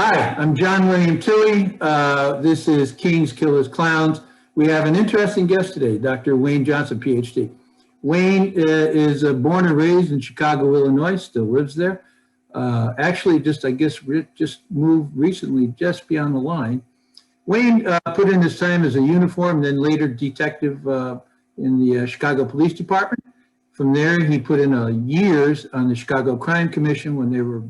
Hi, I'm John William Tilley. This is Kings, Killers, Clowns. We have an interesting guest today, Dr. Wayne Johnson, PhD. Wayne is born and raised in Chicago, Illinois, still lives there. Actually, just moved recently just beyond the line. Wayne put in his time as a uniform, then later detective in the Chicago Police Department. From there, he put in years on the Chicago Crime Commission when they were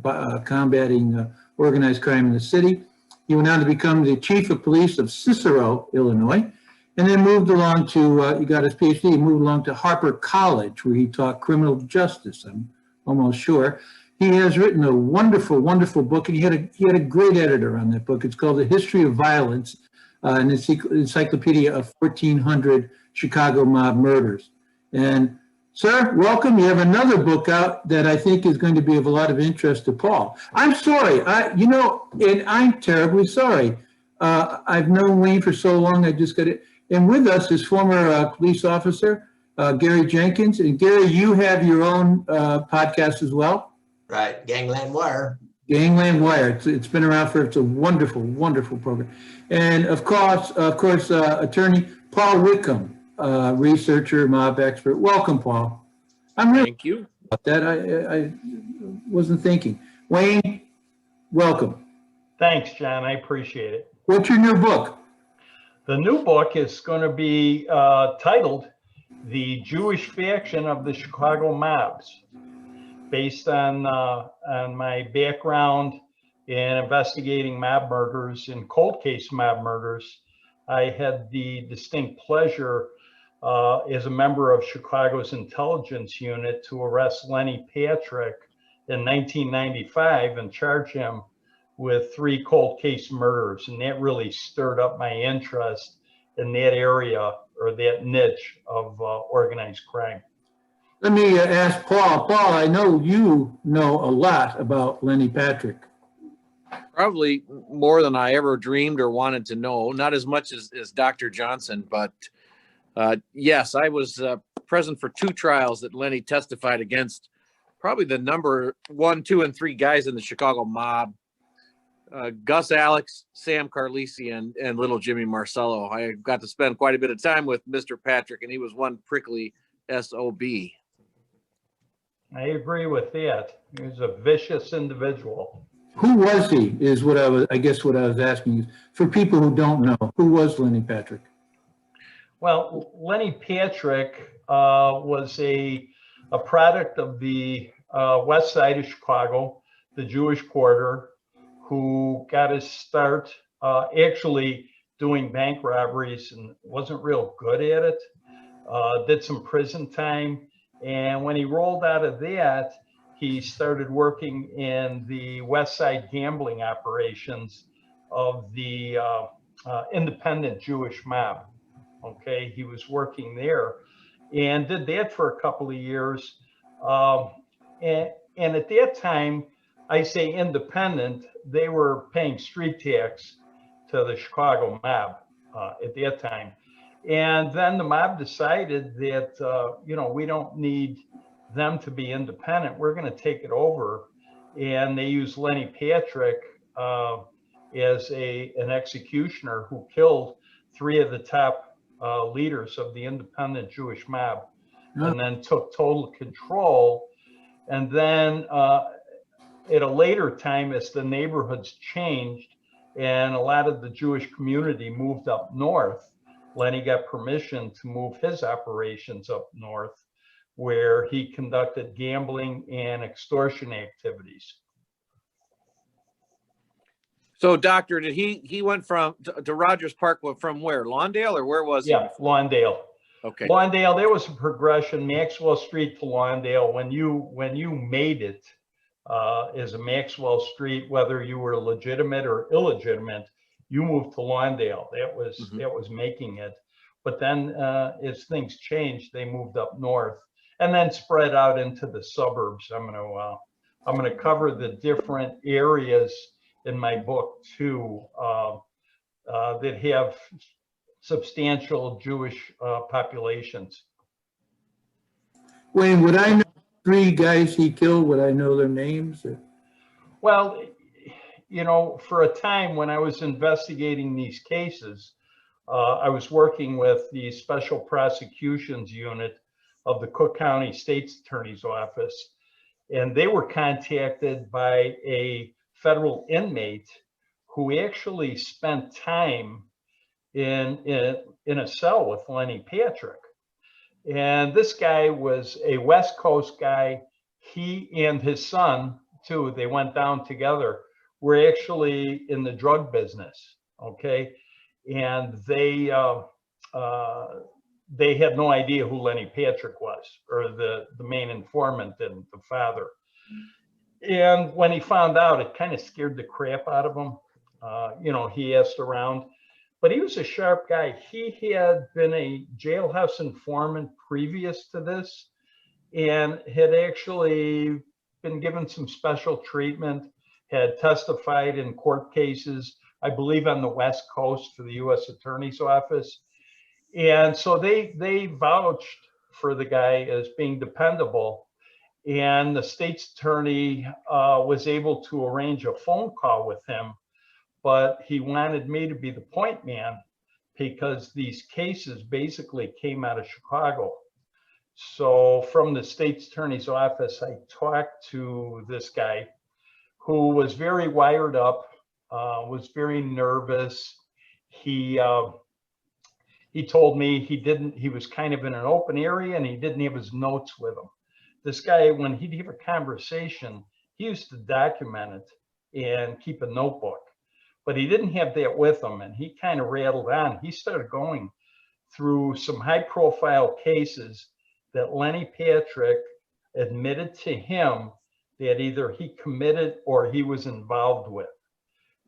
combating organized crime in the city. He went on to become the chief of police of Cicero, Illinois, and then moved along to, he got his PhD, he moved along to Harper College, where he taught criminal justice, I'm almost sure. He has written a wonderful, wonderful book, and he had a great editor on that book. It's called The History of Violence, an encyclopedia of 1,400 Chicago mob murders. And sir, welcome. You have another book out that I think is going to be of a lot of interest to Paul. I'm sorry, and I'm terribly sorry. I've known Wayne for so long, I just got it. And with us is former police officer, Gary Jenkins. And Gary, you have your own podcast as well? Right, Gangland Wire. Gangland Wire. It's been around it's a wonderful, wonderful program. And of course, attorney Paul Whitcomb. Researcher, mob expert. Welcome, Paul. Thank you. About that, I wasn't thinking. Wayne, welcome. Thanks, John. I appreciate it. What's your new book? The new book is going to be titled "The Jewish Faction of the Chicago Mobs," based on my background in investigating mob murders and cold case mob murders. I had the distinct pleasure as a member of Chicago's intelligence unit to arrest Lenny Patrick in 1995 and charge him with 3 cold case murders. And that really stirred up my interest in that area or that niche of organized crime. Let me ask Paul. Paul, I know you know a lot about Lenny Patrick. Probably more than I ever dreamed or wanted to know. Not as much as Dr. Johnson, but yes, I was present for 2 trials that Lenny testified against. Probably the number 1, 2, and 3 guys in the Chicago mob. Gus Alex, Sam Carlisi, and little Jimmy Marcello. I got to spend quite a bit of time with Mr. Patrick, and he was one prickly SOB. I agree with that. He was a vicious individual. Who was he is what I guess what I was asking is, for people who don't know, who was Lenny Patrick? Well, Lenny Patrick was a product of the west side of Chicago, the Jewish quarter, who got his start actually doing bank robberies and wasn't real good at it. Did some prison time. And when he rolled out of that, he started working in the West Side gambling operations of the independent Jewish mob. Okay, he was working there and did that for a couple of years. And at that time, I say independent, they were paying street tax to the Chicago mob at that time. And then the mob decided that, we don't need them to be independent. We're going to take it over. And they used Lenny Patrick as an executioner who killed 3 of the top leaders of the independent Jewish mob, and then took total control. And then at a later time, as the neighborhoods changed and a lot of the Jewish community moved up north, Lenny got permission to move his operations up north, where he conducted gambling and extortion activities. So, Doctor, did he went to Rogers Park from where? Lawndale, or where was he? Yeah, Lawndale. Okay. Lawndale, there was a progression, Maxwell Street to Lawndale. When you made it as a Maxwell Street, whether you were legitimate or illegitimate, you moved to Lawndale. That was making it. But then as things changed, they moved up north and then spread out into the suburbs. I'm gonna cover the different areas in my book too that have substantial Jewish populations. Wayne, would I know 3 guys he killed? Would I know their names? Or? Well, you know, for a time when I was investigating these cases, I was working with the Special Prosecutions Unit of the Cook County State's Attorney's Office, and they were contacted by a federal inmate who actually spent time in a cell with Lenny Patrick. And this guy was a West Coast guy. He and his son, too, they went down together, were actually in the drug business, okay? And they had no idea who Lenny Patrick was, or the main informant and the father. And when he found out, it kind of scared the crap out of him. You know, he asked around, but he was a sharp guy. He had been a jailhouse informant previous to this and had actually been given some special treatment, had testified in court cases, I believe on the West Coast for the U.S. Attorney's Office. And so they vouched for the guy as being dependable. And the state's attorney was able to arrange a phone call with him, but he wanted me to be the point man because these cases basically came out of Chicago. So from the state's attorney's office, I talked to this guy who was very wired up, was very nervous. He told me he was kind of in an open area and he didn't have his notes with him. This guy, when he'd have a conversation, he used to document it and keep a notebook, but he didn't have that with him. And he kind of rattled on. He started going through some high profile cases that Lenny Patrick admitted to him that either he committed or he was involved with.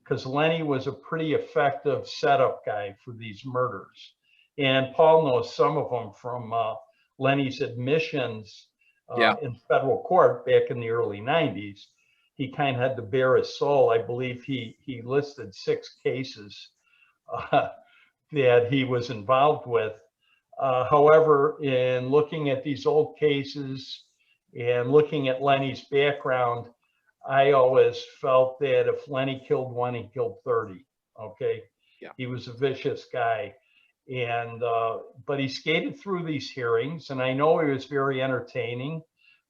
Because Lenny was a pretty effective setup guy for these murders. And Paul knows some of them from Lenny's admissions in federal court back in the early 90s. He kind of had to bare his soul. I believe he listed 6 cases that he was involved with. However, in looking at these old cases and looking at Lenny's background, I always felt that if Lenny killed one, he killed 30. Okay. Yeah. He was a vicious guy. And, but he skated through these hearings and I know he was very entertaining.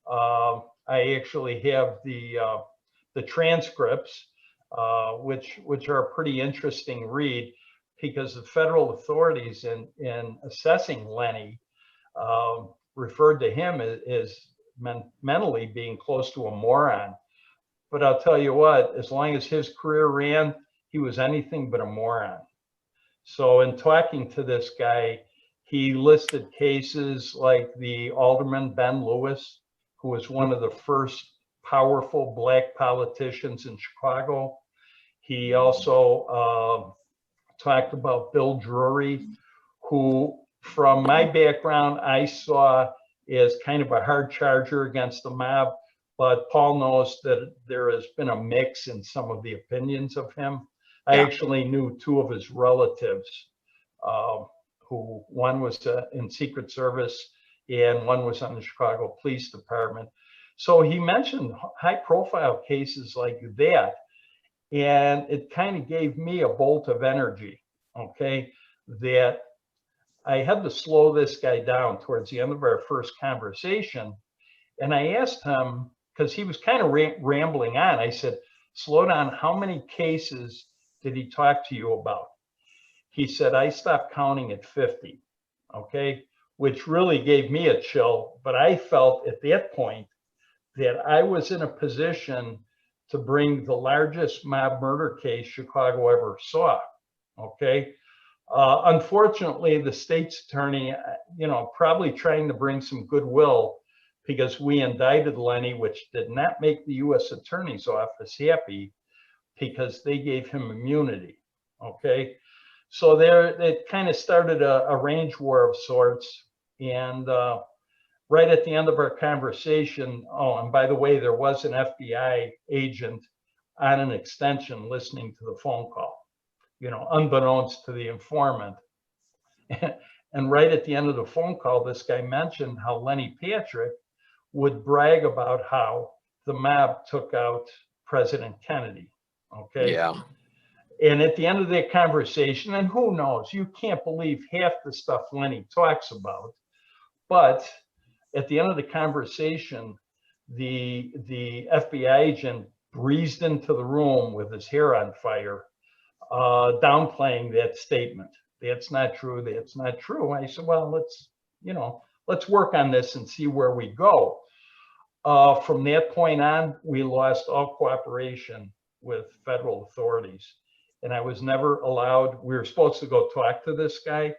I actually have the transcripts, which are a pretty interesting read because the federal authorities in assessing Lenny referred to him as mentally being close to a moron. But I'll tell you what, as long as his career ran, he was anything but a moron. So in talking to this guy, he listed cases like the Alderman Ben Lewis, who was one of the first powerful Black politicians in Chicago. He also talked about Bill Drury, who from my background, I saw as kind of a hard charger against the mob. But Paul knows that there has been a mix in some of the opinions of him. I actually knew 2 of his relatives, who one was in Secret Service and one was on the Chicago Police Department. So he mentioned high profile cases like that. And it kind of gave me a bolt of energy, okay, that I had to slow this guy down towards the end of our first conversation. And I asked him, because he was kind of rambling on, I said, slow down, how many cases did he talk to you about? He said, I stopped counting at 50, okay, which really gave me a chill. But I felt at that point that I was in a position to bring the largest mob murder case Chicago ever saw, okay? Unfortunately, the state's attorney, you know, probably trying to bring some goodwill because we indicted Lenny, which did not make the U.S. Attorney's Office happy because they gave him immunity, okay? So there, it kind of started a range war of sorts. And right at the end of our conversation, oh, and by the way, there was an FBI agent on an extension listening to the phone call, you know, unbeknownst to the informant. And right at the end of the phone call, this guy mentioned how Lenny Patrick would brag about how the mob took out President Kennedy. Okay. Yeah. And at the end of that conversation, and who knows, you can't believe half the stuff Lenny talks about. But at the end of the conversation, the FBI agent breezed into the room with his hair on fire, downplaying that statement. That's not true. That's not true. I said, well, let's work on this and see where we go. From that point on, we lost all cooperation with federal authorities. And I was never allowed, we were supposed to go talk to this guy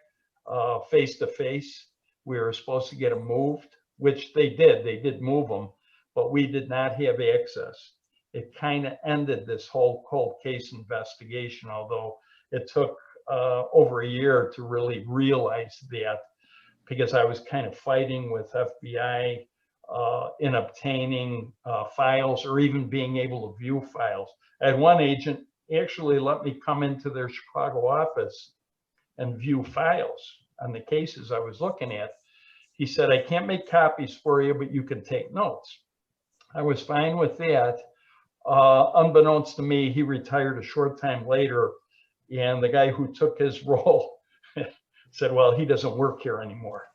face to face. We were supposed to get him moved, which they did move him, but we did not have access. It kind of ended this whole cold case investigation, although it took over a year to really realize that, because I was kind of fighting with FBI in obtaining files or even being able to view files. I had one agent actually let me come into their Chicago office and view files on the cases I was looking at. He said, I can't make copies for you, but you can take notes. I was fine with that. Unbeknownst to me, he retired a short time later, and the guy who took his role said, well, he doesn't work here anymore.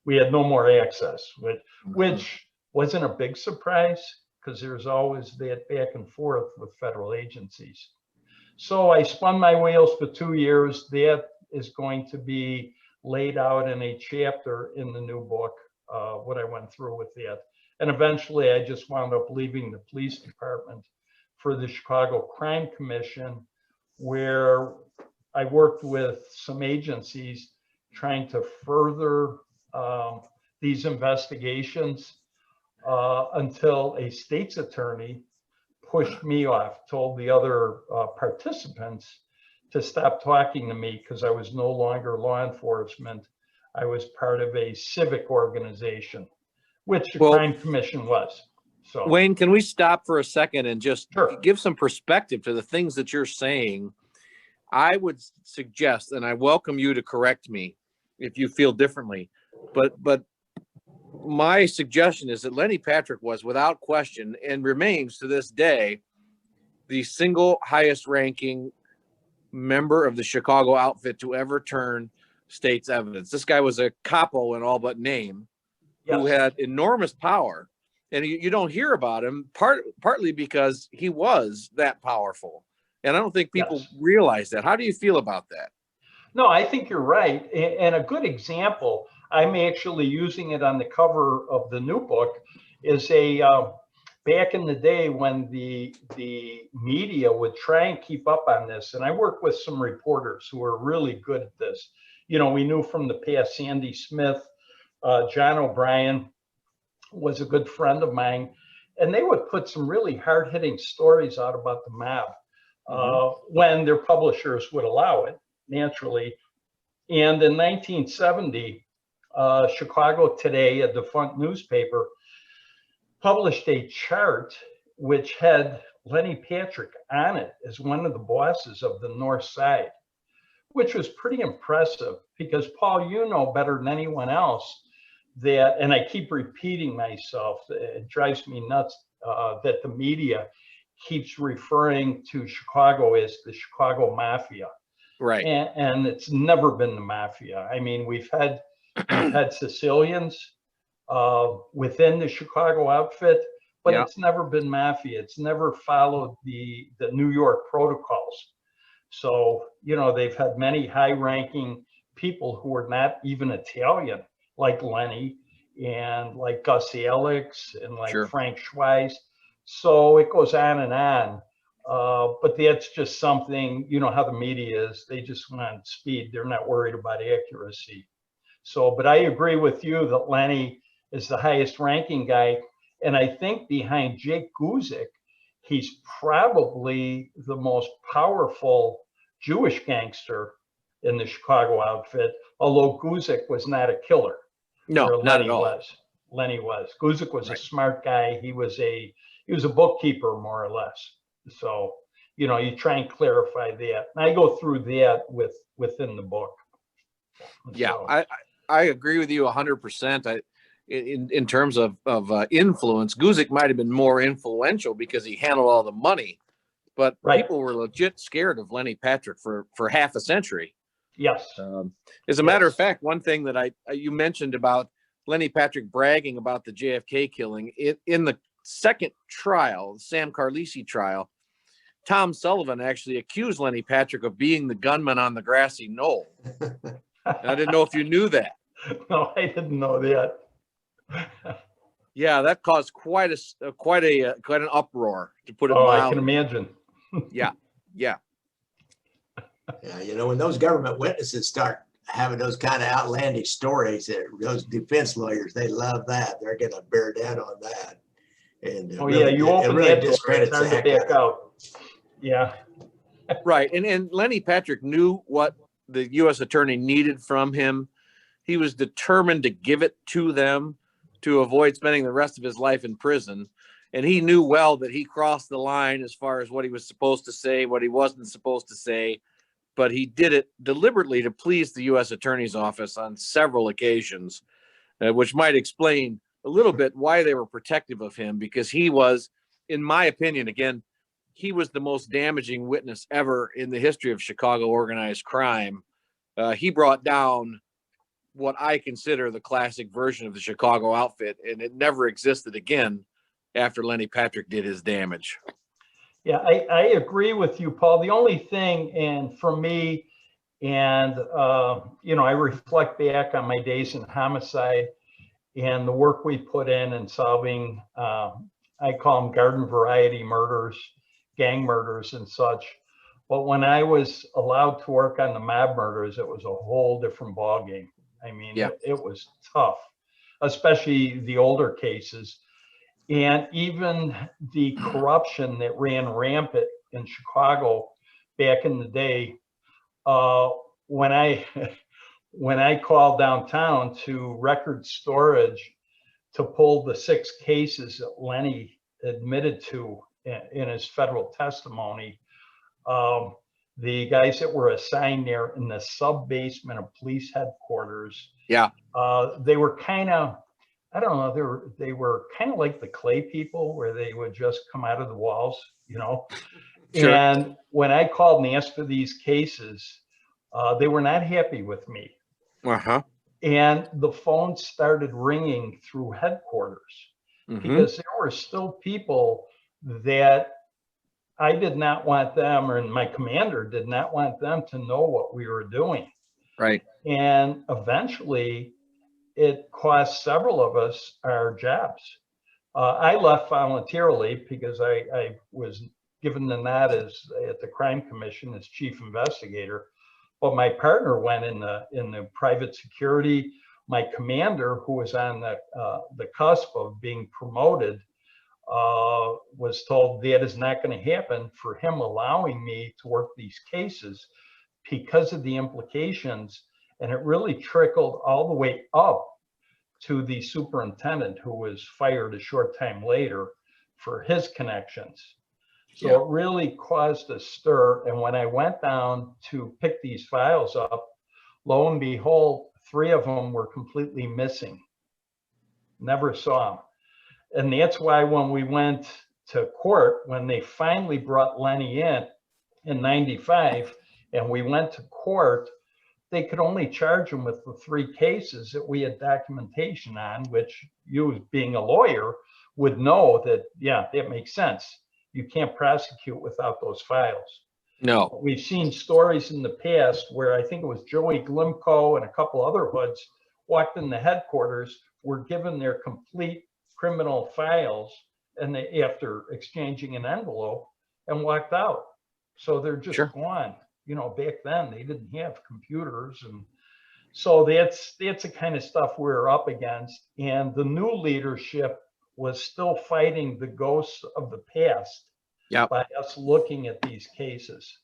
We had no more access, which wasn't a big surprise, because there's always that back and forth with federal agencies. So I spun my wheels for 2 years. That is going to be laid out in a chapter in the new book, what I went through with that. And eventually I just wound up leaving the police department for the Chicago Crime Commission, where I worked with some agencies trying to further these investigations until a state's attorney pushed me off, told the other participants to stop talking to me because I was no longer law enforcement. I was part of a civic organization, which the Crime Commission was. So, Wayne, can we stop for a second and just Sure. give some perspective to the things that you're saying? I would suggest, and I welcome you to correct me if you feel differently, but my suggestion is that Lenny Patrick was, without question, and remains to this day, the single highest ranking member of the Chicago outfit to ever turn state's evidence. This guy was a capo in all but name, who had enormous power, and you don't hear about him partly because he was that powerful. And I don't think people realize that. How do you feel about that? No, I think you're right. And a good example, I'm actually using it on the cover of the new book, is back in the day when the media would try and keep up on this. And I work with some reporters who are really good at this. You know, we knew from the past Sandy Smith, John O'Brien was a good friend of mine, and they would put some really hard-hitting stories out about the mob when their publishers would allow it, naturally. And in 1970, Chicago Today, a defunct newspaper, published a chart which had Lenny Patrick on it as one of the bosses of the North Side, which was pretty impressive because, Paul, you know better than anyone else that, and I keep repeating myself, it drives me nuts that the media keeps referring to Chicago as the Chicago Mafia. Right. And it's never been the Mafia. I mean, we've had Sicilians within the Chicago outfit, but it's never been Mafia. It's never followed the New York protocols. So, you know, they've had many high-ranking people who are not even Italian, like Lenny and like Gus Alex and like Frank Schweiss. So it goes on and on. But that's just something, you know how the media is. They just want speed. They're not worried about accuracy. So, but I agree with you that Lenny is the highest ranking guy. And I think behind Jake Guzik, he's probably the most powerful Jewish gangster in the Chicago outfit, although Guzik was not a killer. No, not at all. Lenny was. Guzik was a smart guy. He was a bookkeeper, more or less. So, you know, you try and clarify that. And I go through that within the book. Yeah, so. I agree with you 100%. In terms of influence, Guzik might have been more influential because he handled all the money, but Right. people were legit scared of Lenny Patrick for half a century. Yes. As a matter of fact, one thing that you mentioned about Lenny Patrick bragging about the JFK killing, in the second trial, Sam Carlisi trial, Tom Sullivan actually accused Lenny Patrick of being the gunman on the grassy knoll. I didn't know if you knew that. No, I didn't know that. Yeah, that caused quite an uproar, to put it Oh, I mildly. can imagine. Yeah. Yeah, when those government witnesses start having those kind of outlandish stories, those defense lawyers, they love that. They're going to bear down on that. And You open really that door, discredits it's hard the to heck back out of it. out. Yeah. Right. And Lenny Patrick knew what the U.S. attorney needed from him. He was determined to give it to them to avoid spending the rest of his life in prison. And he knew well that he crossed the line as far as what he was supposed to say, what he wasn't supposed to say. But he did it deliberately to please the U.S. attorney's office on several occasions, which might explain a little bit why they were protective of him, because he was, in my opinion, again, he was the most damaging witness ever in the history of Chicago organized crime. He brought down what I consider the classic version of the Chicago outfit, and it never existed again after Lenny Patrick did his damage. Yeah, I agree with you, Paul. The only thing, and for me, and I reflect back on my days in homicide and the work we put in solving, I call them garden variety murders, gang murders and such. But when I was allowed to work on the mob murders, it was a whole different ballgame. I mean, Yeah. it was tough, especially the older cases. And even the corruption that ran rampant in Chicago back in the day, when I called downtown to record storage to pull the 6 cases that Lenny admitted to in his federal testimony, the guys that were assigned there in the sub-basement of police headquarters, they were kind of, I don't know, they were kind of like the clay people, where they would just come out of the walls, Sure. And when I called and asked for these cases, they were not happy with me. Uh-huh. And the phone started ringing through headquarters, because there were still people that I did not want them, or my commander did not want them to know what we were doing. Right. And eventually it cost several of us our jobs. I left voluntarily because I was given the nod at the crime commission as chief investigator. But my partner went in the private security. My commander, who was on the cusp of being promoted, was told that is not going to happen, for him allowing me to work these cases because of the implications. And it really trickled all the way up to the superintendent, who was fired a short time later for his connections. So it really caused a stir. And when I went down to pick these files up, lo and behold, 3 of them were completely missing. Never saw them. And that's why when we went to court, when they finally brought Lenny in 95, and we went to court, they could only charge him with the 3 cases that we had documentation on, which you, being a lawyer, would know that, yeah, that makes sense. You can't prosecute without those files. No. We've seen stories in the past where I think it was Joey Glimko and a couple other hoods walked in the headquarters, were given their complete criminal files, and they, after exchanging an envelope, and walked out. So they're just gone. Back then they didn't have computers, and so that's the kind of stuff we're up against. And the new leadership was still fighting the ghosts of the past by us looking at these cases.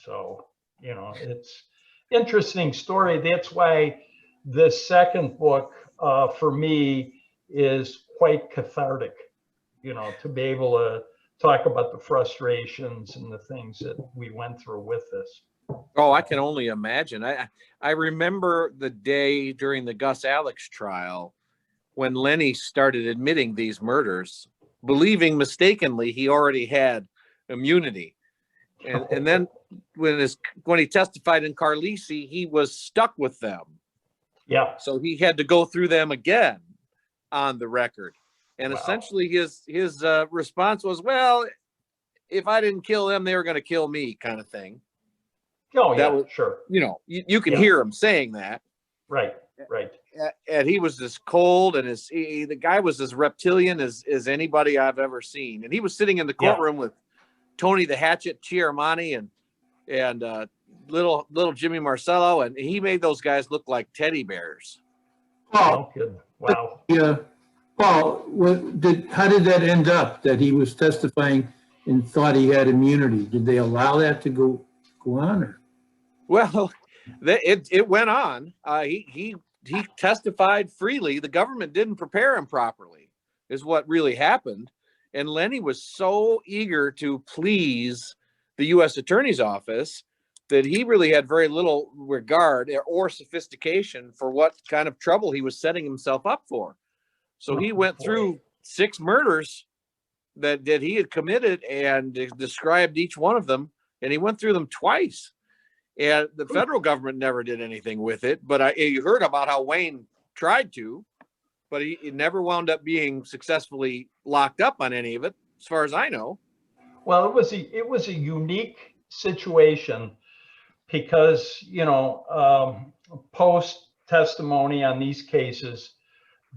So, it's interesting story. That's why this second book for me is quite cathartic, to be able to talk about the frustrations and the things that we went through with this. Oh, I can only imagine. I remember the day during the Gus Alex trial when Lenny started admitting these murders, believing mistakenly he already had immunity. And then when he testified in Carlisi, he was stuck with them. Yeah. So he had to go through them again on the record. And Wow. essentially his response was, well, if I didn't kill them, they were going to kill me, kind of thing. Oh, That yeah, was, sure. you know, you can Yeah. hear him saying that. Right, right. And he was as cold and the guy was as reptilian as anybody I've ever seen. And he was sitting in the courtroom with Tony the Hatchet Chiaramani and little Jimmy Marcello, and he made those guys look like teddy bears. Paul, No kidding. Wow. Paul, how did that end up that he was testifying and thought he had immunity? Did they allow that to go on? Or? Well, it went on. He testified freely. The government didn't prepare him properly, is what really happened. And Lenny was so eager to please the U.S. Attorney's Office that he really had very little regard or sophistication for what kind of trouble he was setting himself up for. So he went through 6 murders that he had committed and described each one of them, and he went through them twice. And the federal government never did anything with it. But you heard about how Wayne tried to, but he never wound up being successfully locked up on any of it, as far as I know. Well, it was a unique situation because, you know, post testimony on these cases,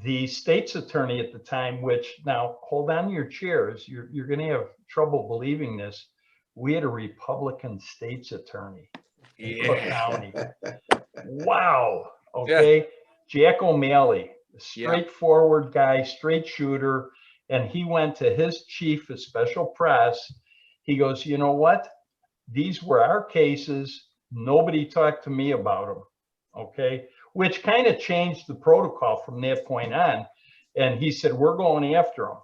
the state's attorney at the time, which now hold on to your chairs, you're going to have trouble believing this. We had a Republican state's attorney in Cook County. Wow. Okay. Yeah. Jack O'Malley, straightforward guy, straight shooter. And he went to his chief of special press. He goes, you know what? These were our cases. Nobody talked to me about them. Okay. Which kind of changed the protocol from that point on. And he said, we're going after them.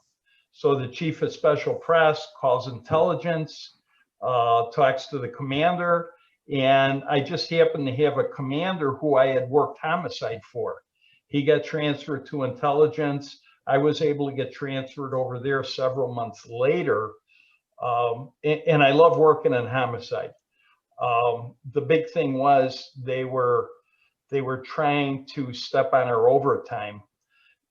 So the chief of special press calls intelligence, talks to the commander. And I just happened to have a commander who I had worked homicide for. He got transferred to intelligence. I was able to get transferred over there several months later. And I love working in homicide. The big thing was they were trying to step on our overtime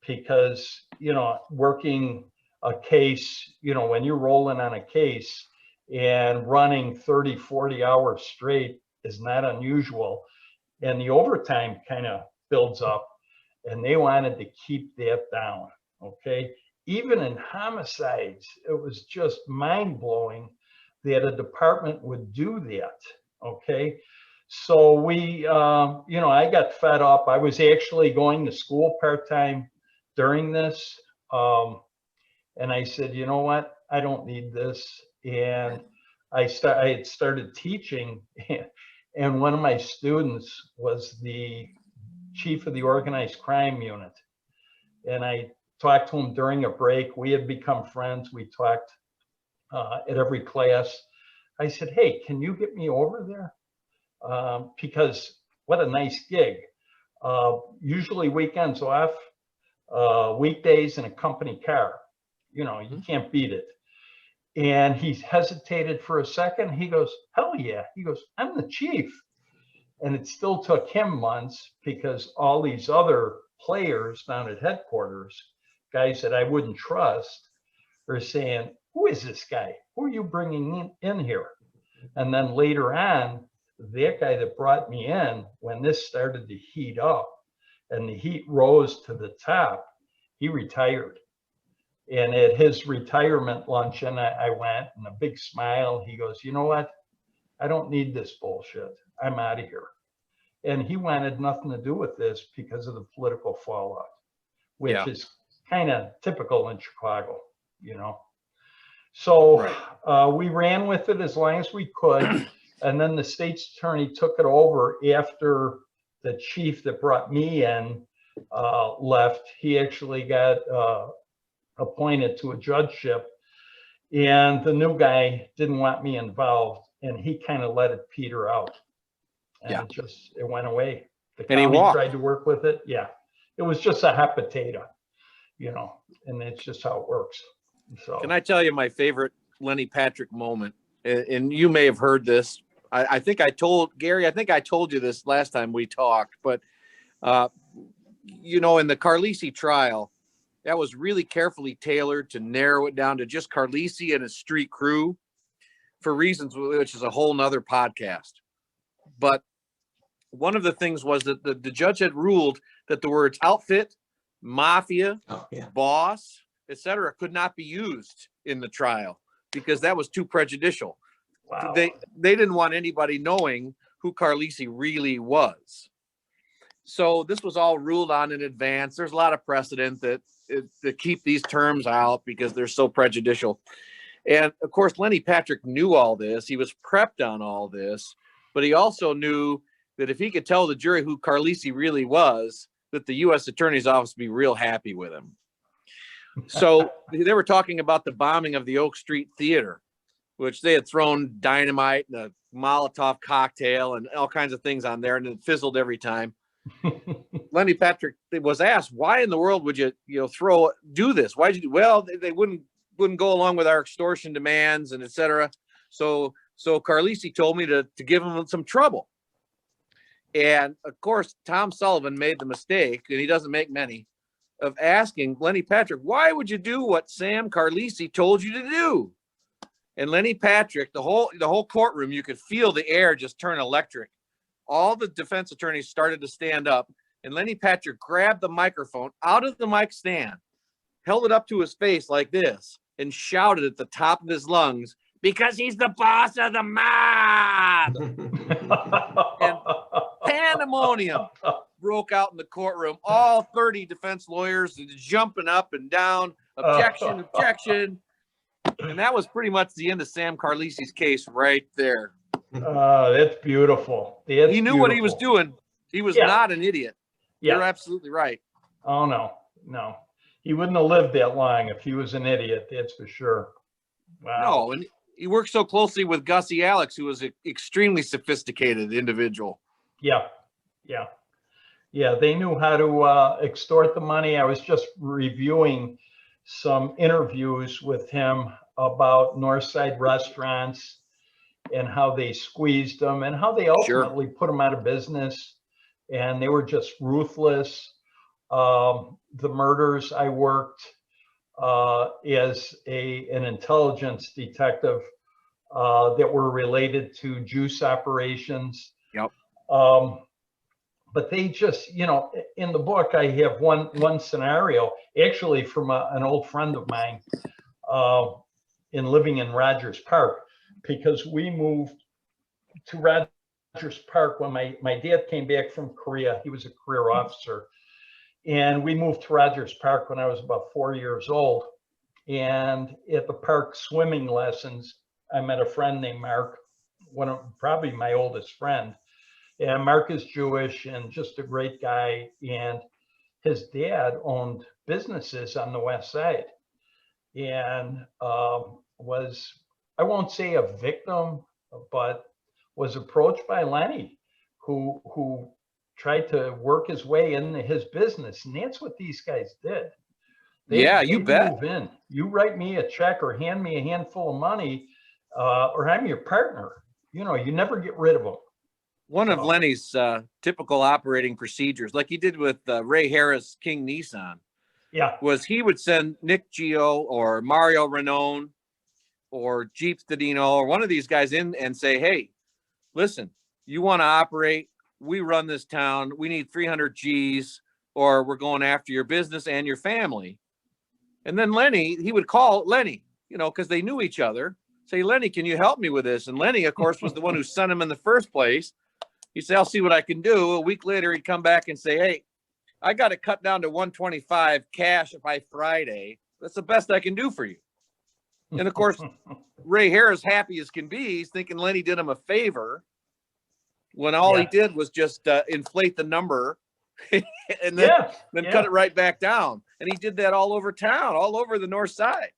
because, you know, working a case, you know, when you're rolling on a case and running 30, 40 hours straight is not unusual. And the overtime kind of builds up, and they wanted to keep that down. Okay. Even in homicides, it was just mind blowing that a department would do that. Okay. So we, you know, I got fed up. I was actually going to school part-time during this. And I said, you know what? I don't need this. And I had started teaching, and one of my students was the chief of the organized crime unit. And I talked to him during a break. We had become friends. We talked at every class. I said, hey, can you get me over there? Because what a nice gig. Usually weekends off, weekdays in a company car. You know, you can't beat it. And he hesitated for a second. He goes, hell yeah. He goes, I'm the chief. And it still took him months because all these other players down at headquarters, guys that I wouldn't trust, are saying, who is this guy? Who are you bringing in here? And then later on, that guy that brought me in, when this started to heat up and the heat rose to the top, he retired. And at his retirement luncheon, I went, and a big smile. He goes, you know what? I don't need this bullshit. I'm out of here. And he wanted nothing to do with this because of the political fallout, which is kind of typical in Chicago, you know. So we ran with it as long as we could. And then the state's attorney took it over after the chief that brought me in left. He actually got appointed to a judgeship, and the new guy didn't want me involved, and he kind of let it peter out, and it went away. The county tried to work with it. Yeah, it was just a hot potato, you know, and it's just how it works. So can I tell you my favorite Lenny Patrick moment? and you may have heard this. I think I told Gary, I think I told you this last time we talked, but you know, in the Carlisi trial, that was really carefully tailored to narrow it down to just Carlisi and his street crew for reasons which is a whole nother podcast. But one of the things was that the judge had ruled that the words outfit, mafia, boss, etc., could not be used in the trial because that was too prejudicial. Wow. They didn't want anybody knowing who Carlisi really was. So this was all ruled on in advance. There's a lot of precedent that keep these terms out because they're so prejudicial. And of course, Lenny Patrick knew all this. He was prepped on all this, but he also knew that if he could tell the jury who Carlisi really was, that the U.S. Attorney's Office would be real happy with him. So they were talking about the bombing of the Oak Street Theater, which they had thrown dynamite and a Molotov cocktail and all kinds of things on there, and it fizzled every time. Lenny Patrick was asked, why in the world would you do this? Why'd you do? Well, they wouldn't go along with our extortion demands and etc. So Carlisi told me to give him some trouble. And of course, Tom Sullivan made the mistake, and he doesn't make many, of asking Lenny Patrick, why would you do what Sam Carlisi told you to do? And Lenny Patrick, the whole courtroom, you could feel the air just turn electric. All the defense attorneys started to stand up, and Lenny Patrick grabbed the microphone out of the mic stand, held it up to his face like this, and shouted at the top of his lungs, because he's the boss of the mob. And pandemonium broke out in the courtroom. All 30 defense lawyers jumping up and down, objection, objection. And that was pretty much the end of Sam Carlisi's case right there. That's beautiful. That's he knew what he was doing. He was not an idiot. You're absolutely right. Oh, no. He wouldn't have lived that long if he was an idiot, that's for sure. Wow. No, and he worked so closely with Gussie Alex, who was an extremely sophisticated individual. Yeah. They knew how to extort the money. I was just reviewing some interviews with him about Northside restaurants and how they squeezed them and how they ultimately put them out of business. And they were just ruthless. The murders, I worked as an intelligence detective that were related to juice operations. Yep. But they just, in the book, I have one scenario, actually from an old friend of mine living in Rogers Park, because we moved to Rogers Park when my dad came back from Korea. He was a career officer. And we moved to Rogers Park when I was about 4 years old. And at the park swimming lessons, I met a friend named Mark, probably my oldest friend. And Mark is Jewish and just a great guy. And his dad owned businesses on the West Side and was, I won't say a victim, but was approached by Lenny, who tried to work his way into his business. And that's what these guys did. You bet. Move in. You write me a check or hand me a handful of money, or I'm your partner. You never get rid of them. One of Lenny's typical operating procedures, like he did with Ray Harris, King Nissan, was he would send Nick Gio or Mario Renone or Jeep Stadino or one of these guys in and say, hey, listen, you want to operate, we run this town, we need 300 G's, or we're going after your business and your family. And then Lenny, he would call Lenny, because they knew each other, say, Lenny, can you help me with this? And Lenny, of course, was the one who sent him in the first place. He'd say, I'll see what I can do. A week later, he'd come back and say, hey, I got to cut down to 125 cash by Friday. That's the best I can do for you. And of course, Ray Harris, happy as can be, he's thinking Lenny did him a favor when all he did was just inflate the number and then cut it right back down. And he did that all over town, all over the North Side.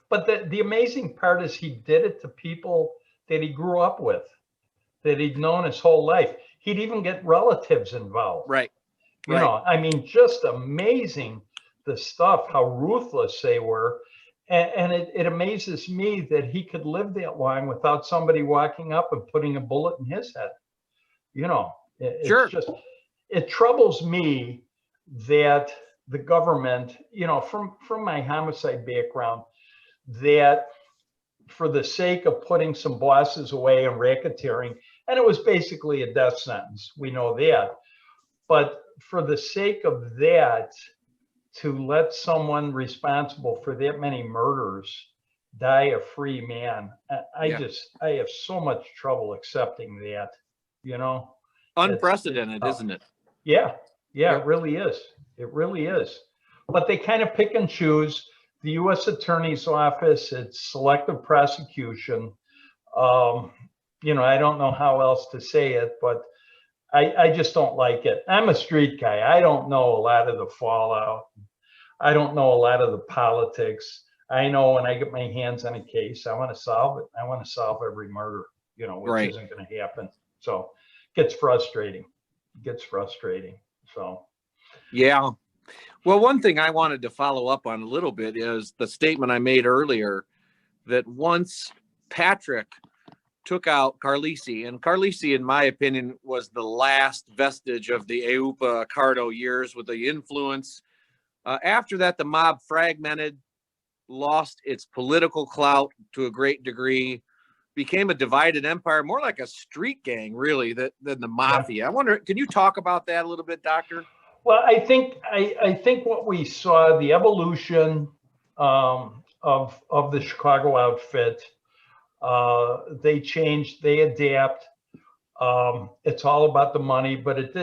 But the amazing part is he did it to people that he grew up with, that he'd known his whole life. He'd even get relatives involved. Right. You know, I mean, just amazing the stuff, how ruthless they were. And it amazes me that he could live that long without somebody walking up and putting a bullet in his head. You know, it's Sure. just, it troubles me that the government, you know, from my homicide background, that for the sake of putting some bosses away and racketeering, and it was basically a death sentence, we know that, but for the sake of that, to let someone responsible for that many murders die a free man, I have so much trouble accepting that, you know. Unprecedented, It's isn't it? yeah, Yep. it really is. It really is. But they kind of pick and choose. The U.S. Attorney's Office, it's selective prosecution. You know, I don't know how else to say it, but I just don't like it. I'm a street guy. I don't know a lot of the fallout. I don't know a lot of the politics. I know when I get my hands on a case, I want to solve it. I want to solve every murder, you know, which Right. isn't going to happen. So it gets frustrating. It gets frustrating. So. Yeah. Well, one thing I wanted to follow up on a little bit is the statement I made earlier that once Patrick took out Carlisi, and Carlisi, in my opinion, was the last vestige of the EUPA Cardo years with the influence. After that, the mob fragmented, lost its political clout to a great degree, became a divided empire, more like a street gang, really, than the mafia. Yeah. I wonder, can you talk about that a little bit, Doctor? Well, I think what we saw, the evolution of the Chicago outfit, they changed, they adapt. It's all about the money, but it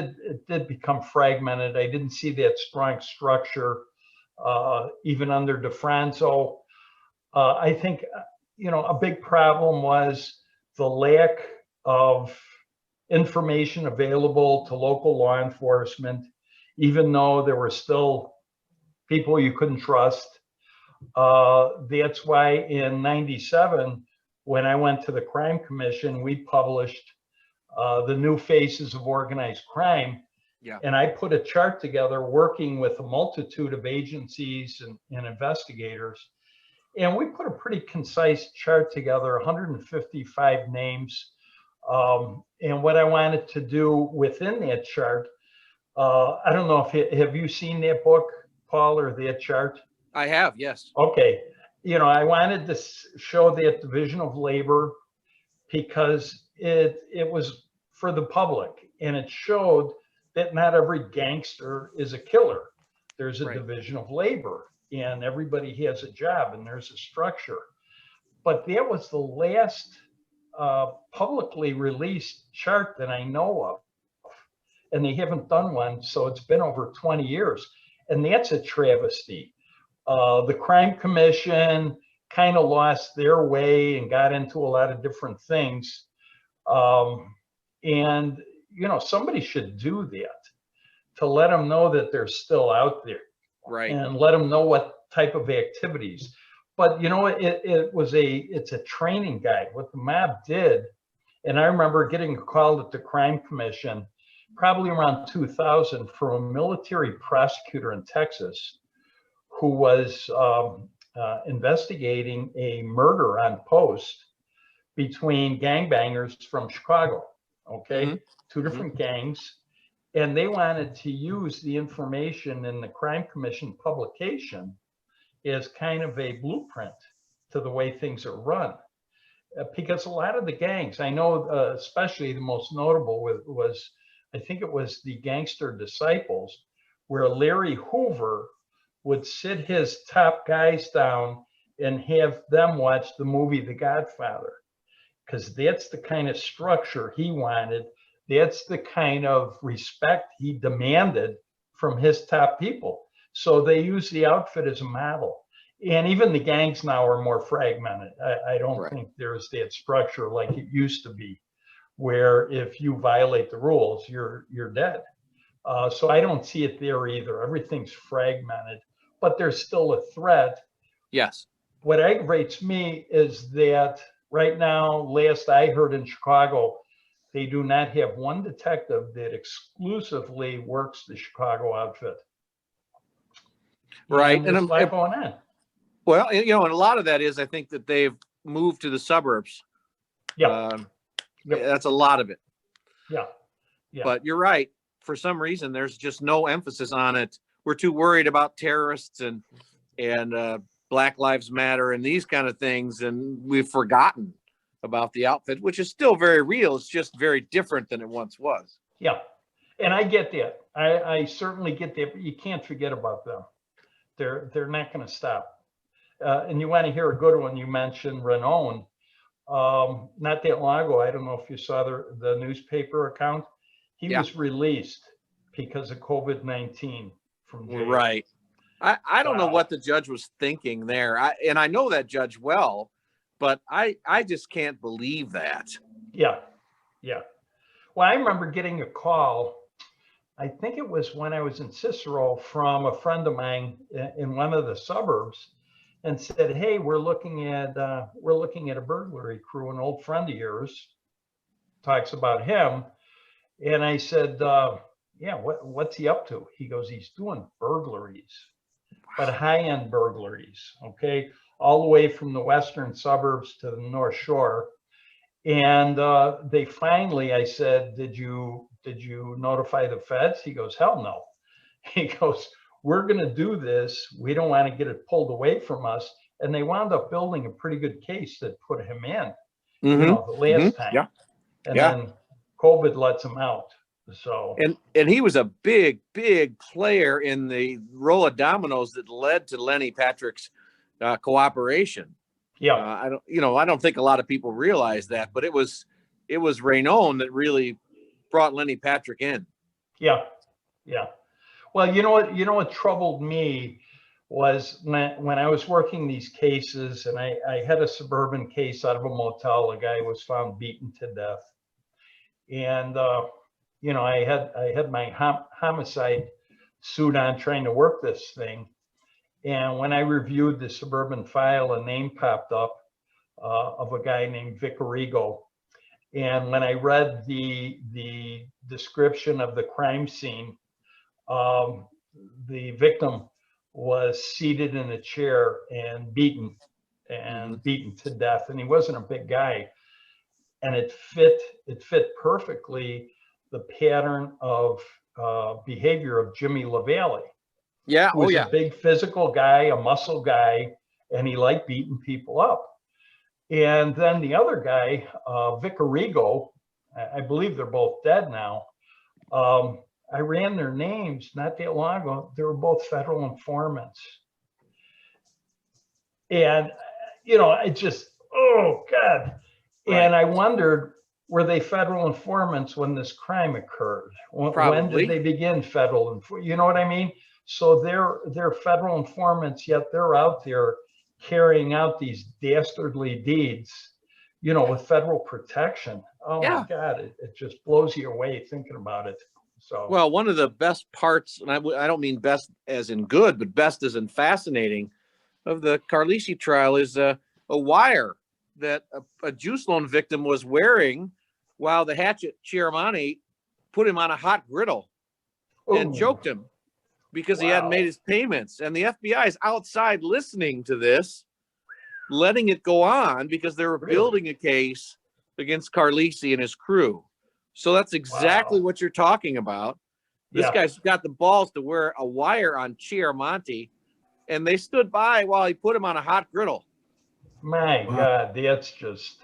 did become fragmented. I didn't see that strong structure even under DeFranco. I think, you know, a big problem was the lack of information available to local law enforcement, even though there were still people you couldn't trust. That's why in '97, when I went to the Crime Commission, we published the New Faces of Organized Crime. Yeah. And I put a chart together working with a multitude of agencies and investigators. And we put a pretty concise chart together, 155 names. And what I wanted to do within that chart, I don't know if have you seen that book, Paul, or that chart? I have, yes. Okay. You know, I wanted to show that division of labor because it was for the public, and it showed that not every gangster is a killer. There's a division of labor, and everybody has a job, and there's a structure. But that was the last publicly released chart that I know of. And they haven't done one, so it's been over 20 years. And that's a travesty. The Crime Commission kind of lost their way and got into a lot of different things. And, you know, somebody should do that to let them know that they're still out there. Right. And let them know what type of activities. But, you know, it's a training guide. What the mob did, and I remember getting a call at the Crime Commission probably around 2000 from a military prosecutor in Texas who was investigating a murder on post between gangbangers from Chicago. Okay, Mm-hmm. Two different gangs, and they wanted to use the information in the Crime Commission publication as kind of a blueprint to the way things are run. Because a lot of the gangs, I know, especially the most notable was, I think it was the Gangster Disciples, where Larry Hoover would sit his top guys down and have them watch the movie The Godfather, because that's the kind of structure he wanted. That's the kind of respect he demanded from his top people. So they use the outfit as a model. And even the gangs now are more fragmented. I don't think there's that structure like it used to be, where if you violate the rules, you're dead. So I don't see it there either. Everything's fragmented, but there's still a threat. Yes. What aggravates me is that right now, last I heard in Chicago, they do not have one detective that exclusively works the Chicago outfit. Right. And there's a lot going on. Well, and, you know, and a lot of that is, I think that they've moved to the suburbs. Yeah, Yep. That's a lot of it. yeah, yeah, But you're right. For some reason, there's just no emphasis on it. We're too worried about terrorists and Black Lives Matter and these kind of things, and we've forgotten about the outfit, which is still very real. It's just very different than it once was. yeah. And I get that. I certainly get that, but you can't forget about them. They're not going to stop. And you want to hear a good one? You mentioned Renault. Not that long ago, I don't know if you saw the newspaper account. He Yeah. was released because of COVID-19 from jail. Right. I don't know Wow. what the judge was thinking there. And I know that judge well, but I just can't believe that. Yeah, yeah. Well, I remember getting a call. I think it was when I was in Cicero from a friend of mine in one of the suburbs, and said, "Hey, we're looking at a burglary crew. An old friend of yours talks about him." And I said, "Yeah, what's he up to?" He goes, "He's doing burglaries, but high-end burglaries. Okay, all the way from the western suburbs to the North Shore." And they finally, I said, did you notify the feds? He goes, "Hell no." He goes, "We're going to do this. We don't want to get it pulled away from us." And they wound up building a pretty good case that put him in, the last time. Yeah. And Yeah. then COVID lets him out. So, And he was a big player in the roll of dominoes that led to Lenny Patrick's cooperation. yeah, I don't think a lot of people realize that, but it was Renault that really brought Lenny Patrick in. yeah, yeah. Well, you know what troubled me was when I was working these cases, and I had a suburban case out of a motel. A guy was found beaten to death, and I had my homicide suit on trying to work this thing. And when I reviewed the suburban file, a name popped up of a guy named Vicarigo. And when I read the description of the crime scene, the victim was seated in a chair and beaten to death. And he wasn't a big guy. And it fit perfectly the pattern of behavior of Jimmy LaValle. Yeah. Who was a big physical guy, a muscle guy, and he liked beating people up. And then the other guy, Vicarigo, I believe they're both dead now. I ran their names not that long ago. They were both federal informants. And, I just, oh God. Right. And I wondered, were they federal informants when this crime occurred? When did they begin federal? You know what I mean? So they're federal informants, yet they're out there carrying out these dastardly deeds, with federal protection. Oh my God, it just blows you away thinking about it. So, well, one of the best parts, and I don't mean best as in good, but best as in fascinating, of the Carlisi trial is a wire that a juice loan victim was wearing while the hatchet Chiaramani put him on a hot griddle and choked him because he hadn't made his payments. And the FBI is outside listening to this, letting it go on because they were building a case against Carlisi and his crew. So that's exactly what you're talking about. This guy's got the balls to wear a wire on Chiaramonte, and they stood by while he put him on a hot griddle. My God, that's just,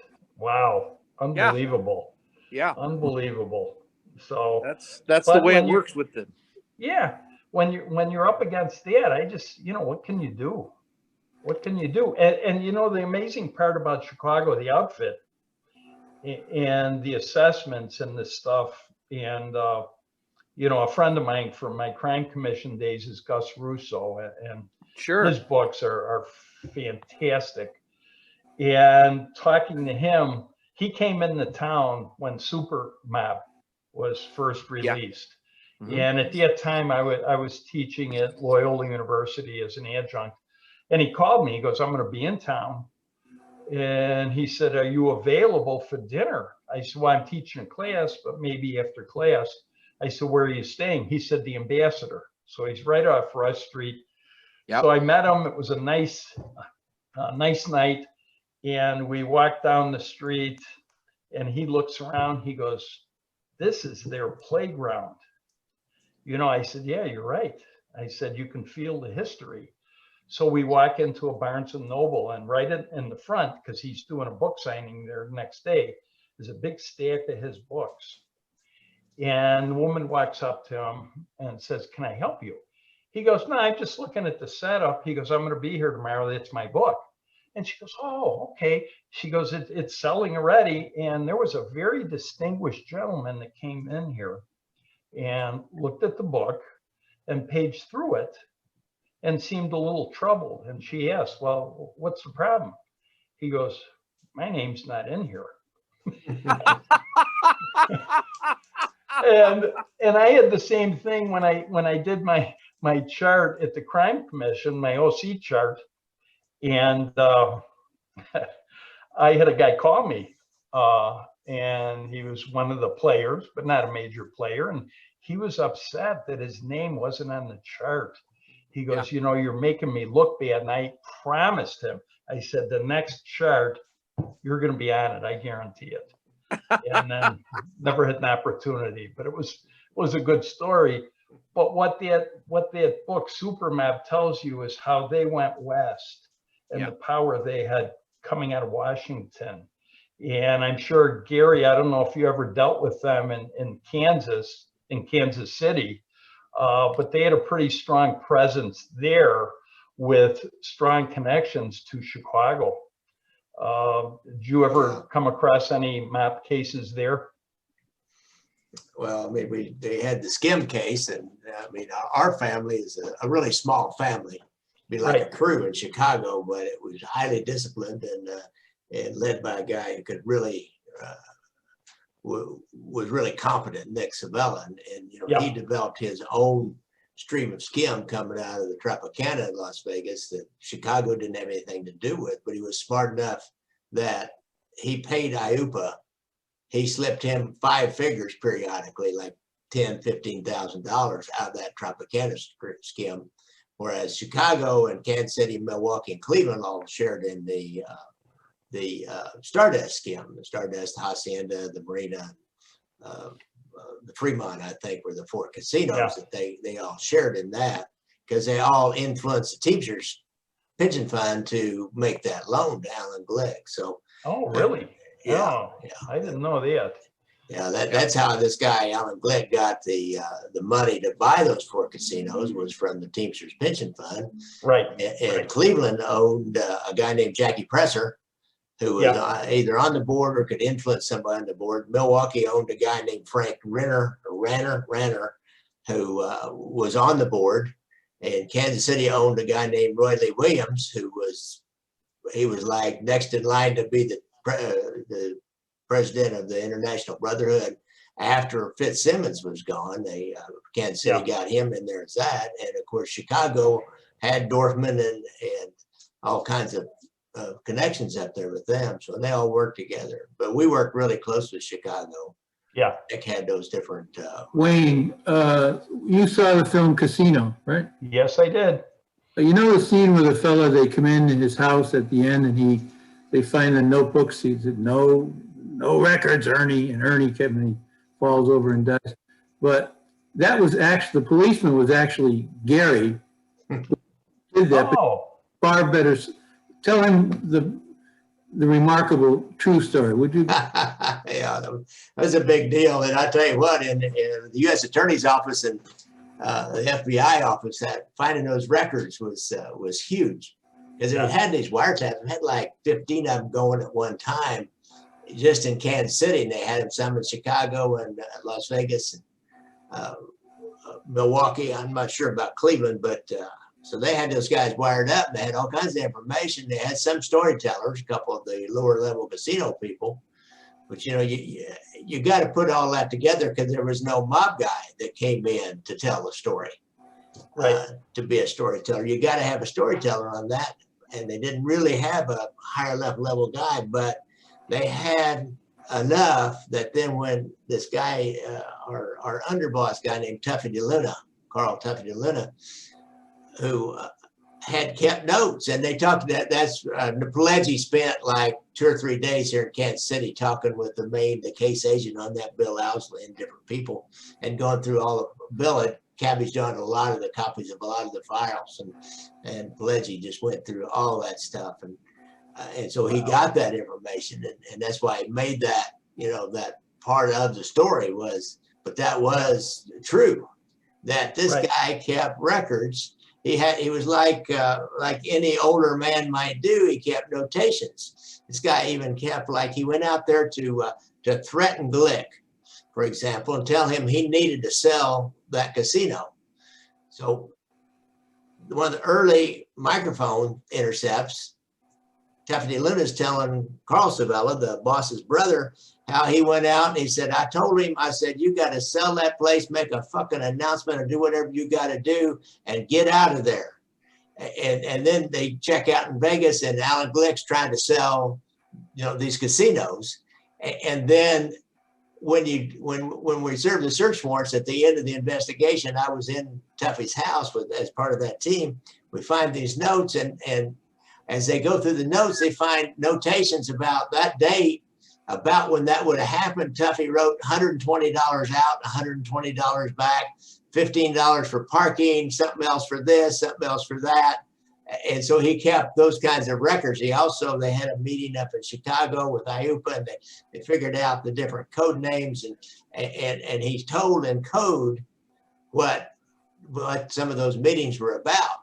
unbelievable. Yeah. Unbelievable. So that's the way it works with them. Yeah. When you're up against that, I just, what can you do? What can you do? And the amazing part about Chicago, the outfit and the assessments and this stuff, and a friend of mine from my crime commission days is Gus Russo, and his books are fantastic. And talking to him, he came into town when Super Mob was first released. And at that time, I was teaching at Loyola University as an adjunct. And he called me. He goes, "I'm going to be in town." And he said, "Are you available for dinner?" I said, "Well, I'm teaching a class, but maybe after class." I said, "Where are you staying?" He said, "The Ambassador." So he's right off Rush Street. Yep. So I met him. It was a nice night. And we walked down the street and he looks around. He goes, "This is their playground." I said, "Yeah, you're right." I said, "You can feel the history." So we walk into a Barnes and Noble, and right in the front, because he's doing a book signing there the next day, is a big stack of his books. And the woman walks up to him and says, "Can I help you?" He goes, "No, I'm just looking at the setup." He goes, "I'm going to be here tomorrow. It's my book." And she goes, "Oh, okay." She goes, it's selling already. And there was a very distinguished gentleman that came in here and looked at the book and paged through it and seemed a little troubled. And she asked, "Well, what's the problem?" He goes, "My name's not in here." and I had the same thing when I did my chart at the crime commission, my OC chart. And I had a guy call me, and he was one of the players, but not a major player. And he was upset that his name wasn't on the chart. He goes, "You're making me look bad." And I promised him, I said, "The next chart, you're going to be on it. I guarantee it." And then never had an opportunity, but it was a good story. But what that book Supermap tells you is how they went west and the power they had coming out of Washington. And I'm sure, Gary, I don't know if you ever dealt with them in Kansas City, but they had a pretty strong presence there with strong connections to Chicago. Did you ever come across any map cases there? Well, I mean, they had the skim case, and I mean, our family is a really small family, be like a crew in Chicago, but it was highly disciplined and led by a guy who could really was really competent, Nick Savella, and he developed his own stream of skim coming out of the Tropicana in Las Vegas that Chicago didn't have anything to do with, but he was smart enough that he paid IUPA. He slipped him 5 figures periodically, like $10,000, $15,000 out of that Tropicana skim, whereas Chicago and Kansas City, Milwaukee, and Cleveland all shared in the Stardust skim. The Stardust, the Hacienda, the Marina, the Fremont, I think, were the 4 casinos that they all shared in that, because they all influenced the Teamsters pension fund to make that loan to Alan Glegg. So, oh, really? Yeah, I didn't know that. Yeah, that's how this guy Alan Glegg got the money to buy those 4 casinos, was from the Teamsters pension fund. Right. And Cleveland owned a guy named Jackie Presser, who was either on the board or could influence somebody on the board. Milwaukee owned a guy named Frank Ranner, who was on the board. And Kansas City owned a guy named Roy Lee Williams, who was like next in line to be the president of the International Brotherhood after Fitzsimmons was gone. Kansas City got him in there as that. And of course, Chicago had Dorfman and all kinds of connections up there with them. So they all worked together. But we worked really close with Chicago. Yeah. Nick had those different. Wayne, you saw the film Casino, right? Yes, I did. You know the scene where the fella, they come in his house at the end and they find the notebooks. He said, no records, Ernie. And Ernie he falls over and dies. But that was actually, the policeman was actually Gary. Did that, but far better. Tell him the remarkable true story, would you? Yeah, that was a big deal. And I tell you what, in the U.S. Attorney's Office and the FBI office, that finding those records was huge, because it had these wiretaps. It had like 15 of them going at one time, just in Kansas City, and they had them some in Chicago and Las Vegas, and Milwaukee. I'm not sure about Cleveland, but so they had those guys wired up. They had all kinds of information. They had some storytellers, a couple of the lower level casino people, but you got to put all that together, because there was no mob guy that came in to tell the story, to be a storyteller. You got to have a storyteller on that, and they didn't really have a higher level guy, but they had enough that then when this guy, our underboss guy named Tuffy DeLuna, Carl Tuffy DeLuna, who had kept notes, and they talked that's Pileggi spent like 2 or 3 days here in Kansas City talking with the case agent on that, Bill Owsley, and different people, and going through all of Bill had cabbaged on a lot of the copies of a lot of the files, and Pileggi just went through all that stuff, and so he got that information, and that's why he made that, that part of the story was, but that was true, that this guy kept records. He was like any older man might do. He kept notations. This guy even kept, like, he went out there to threaten Glick, for example, and tell him he needed to sell that casino. So one of the early microphone intercepts, Tuffy Luna's telling Carl Savella, the boss's brother, how he went out and he said, I told him, I said, you got to sell that place, make a fucking announcement, or do whatever you got to do and get out of there. And then they check out in Vegas, and Alan Glick's trying to sell, these casinos. And then when we served the search warrants at the end of the investigation, I was in Tuffy's house as part of that team. We find these notes, and as they go through the notes, they find notations about that date, about when that would have happened. Tuffy wrote $120 out, $120 back, $15 for parking, something else for this, something else for that. And so he kept those kinds of records. They had a meeting up in Chicago with IUPA, and they figured out the different code names, and he told in code what some of those meetings were about.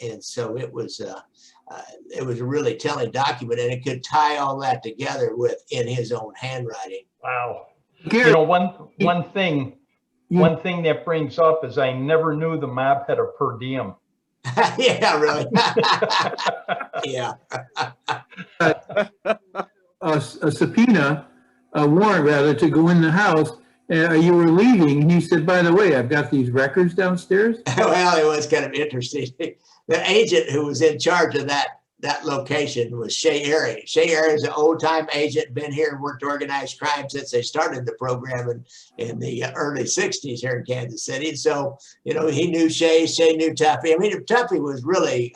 And so it was a really telling document, and it could tie all that together in his own handwriting. Wow. Gary, One thing that brings up is I never knew the mob had a per diem. Yeah, really. Yeah. a subpoena, a warrant rather, to go in the house. You were leaving, and he said, by the way, I've got these records downstairs. Well, it was kind of interesting. The agent who was in charge of that location was Shay Airy. Shay Airy is an old-time agent, been here and worked organized crime since they started the program in the early 60s here in Kansas City. So, he knew Shay knew Tuffy. I mean, Tuffy was really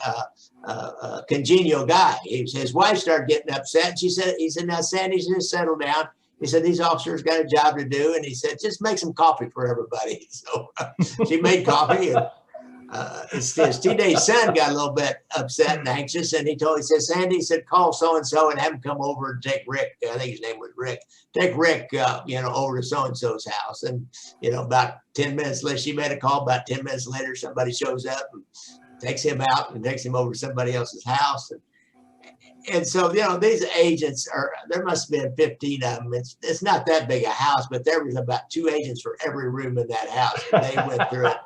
a congenial guy. His wife started getting upset, and he said, now, Sandy, just settle down. He said, these officers got a job to do. And he said, just make some coffee for everybody. So she made coffee, and his teenage son got a little bit upset and anxious. And he said, Sandy, he said, call so-and-so and have him come over and take Rick. I think his name was Rick. Take Rick, over to so-and-so's house. And, about 10 minutes later, she made a call. About 10 minutes later, somebody shows up and takes him out and takes him over to somebody else's house. And so, these agents there must have been 15 of them. It's not that big a house, but there was about 2 agents for every room in that house. And they went through it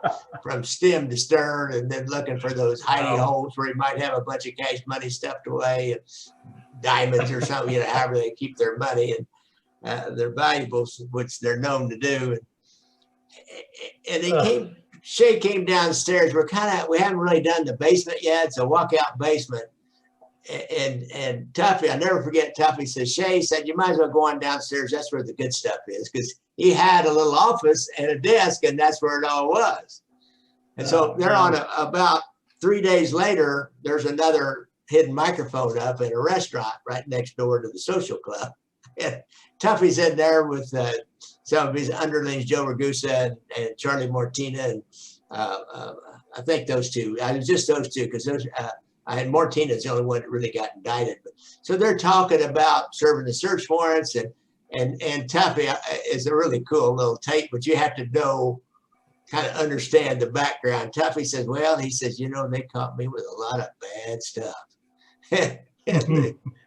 from stem to stern, and then looking for those hidey holes where he might have a bunch of cash money stuffed away, and diamonds or something, however they keep their money and their valuables, which they're known to do. And Shay came downstairs. We haven't really done the basement yet, so walkout basement. And Tuffy, I never forget, Tuffy said, Shay said, you might as well go on downstairs. That's where the good stuff is. Because he had a little office and a desk, and that's where it all was. And so they're on about 3 days later, there's another hidden microphone up in a restaurant right next door to the social club. And Tuffy's in there with some of his underlings, Joe Ragusa and Charlie Mortina. And I think those two, it was just those two, because and Mortina's the only one that really got indicted. So they're talking about serving the search warrants, and Tuffy is a really cool little tape, but you have to kind of understand the background. Tuffy says, well, he says, they caught me with a lot of bad stuff. And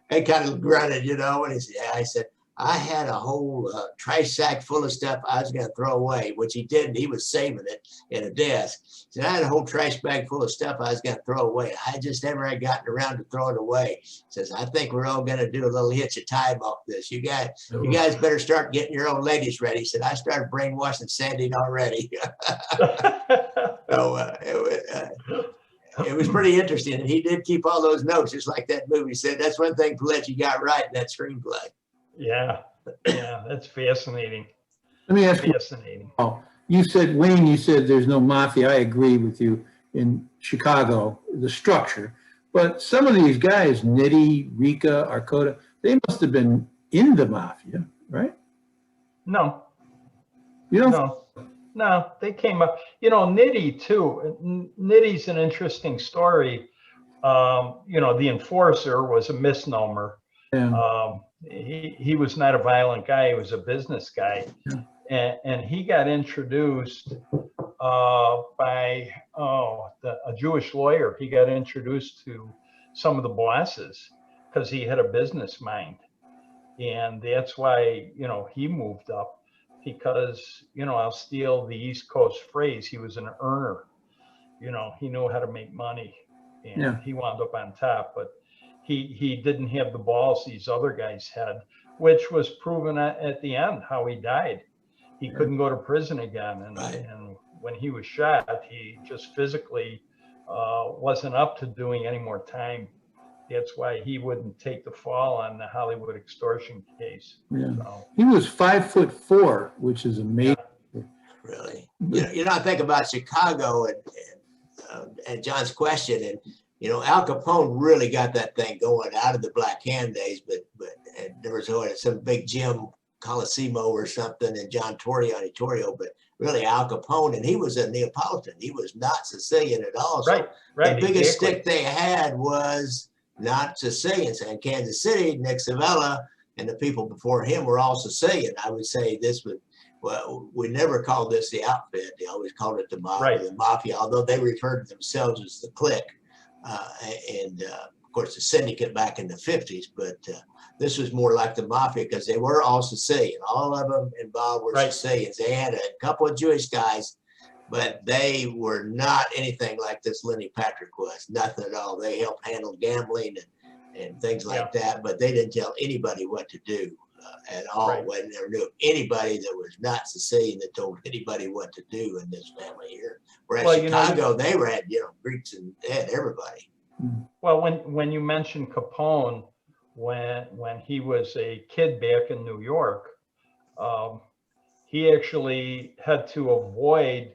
they kind of grunted, and he said, yeah, I said, I had a whole trash sack full of stuff I was going to throw away, which he didn't. He was saving it in a desk. He said, I had a whole trash bag full of stuff I was going to throw away. I just never had gotten around to throwing it away. He says, I think we're all going to do a little hitch of time off this. You guys better start getting your own ladies ready. He said, I started brainwashing Sandy already. So it was pretty interesting. And he did keep all those notes, just like that movie said. That's one thing Pileggi got right in that screenplay. Yeah, that's fascinating. Let me ask you. Fascinating. You said, Wayne, there's no mafia. I agree with you. in Chicago, the structure. But some of these guys, Nitti, Rica, Arcota, they must have been in the mafia, right? No, You don't no, they came up. You know, Nitti too. Nitty's an interesting story. You know, the enforcer was a misnomer. Yeah. He was not a violent guy. He was a business guy. Yeah. And he got introduced by a Jewish lawyer. He got introduced to some of the bosses because he had a business mind. And that's why, you know, he moved up because, you know, I'll steal the East Coast phrase. He was an earner. You know, he knew how to make money, and Yeah. he wound up on top. But he didn't have the balls these other guys had, which was proven at the end how he died. He couldn't go to prison again, and when he was shot, he just physically wasn't up to doing any more time. That's why he wouldn't take the fall on the Hollywood extortion case. Yeah. So, He was 5'4", which is amazing. Yeah. Really. You know, I think about Chicago and John's question, and you know, Al Capone really got that thing going out of the Black Hand days, but there was some big gym, Colosimo or something, and John Torrio, but really Al Capone, and he was a Neapolitan. He was not Sicilian at all. So right. The biggest exactly. stick they had was not Sicilians. And Kansas City, Nick Savella, and the people before him were all Sicilian. I would say this would, well, we never called this the outfit. They always called it the mafia, although they referred to themselves as the clique. Of course, the syndicate back in the 50s, but this was more like the mafia because they were all Sicilian. All of them involved were Sicilians. They had a couple of Jewish guys, but they were not anything like this Lenny Patrick was. Nothing at all. They helped handle gambling and things like that, but they didn't tell anybody what to do at all. When they knew anybody that was not Sicilian that told anybody what to do in this family here. Whereas Chicago, they had, you know, Greeks and they had everybody. Well, when you mentioned Capone, when he was a kid back in New York, he actually had to avoid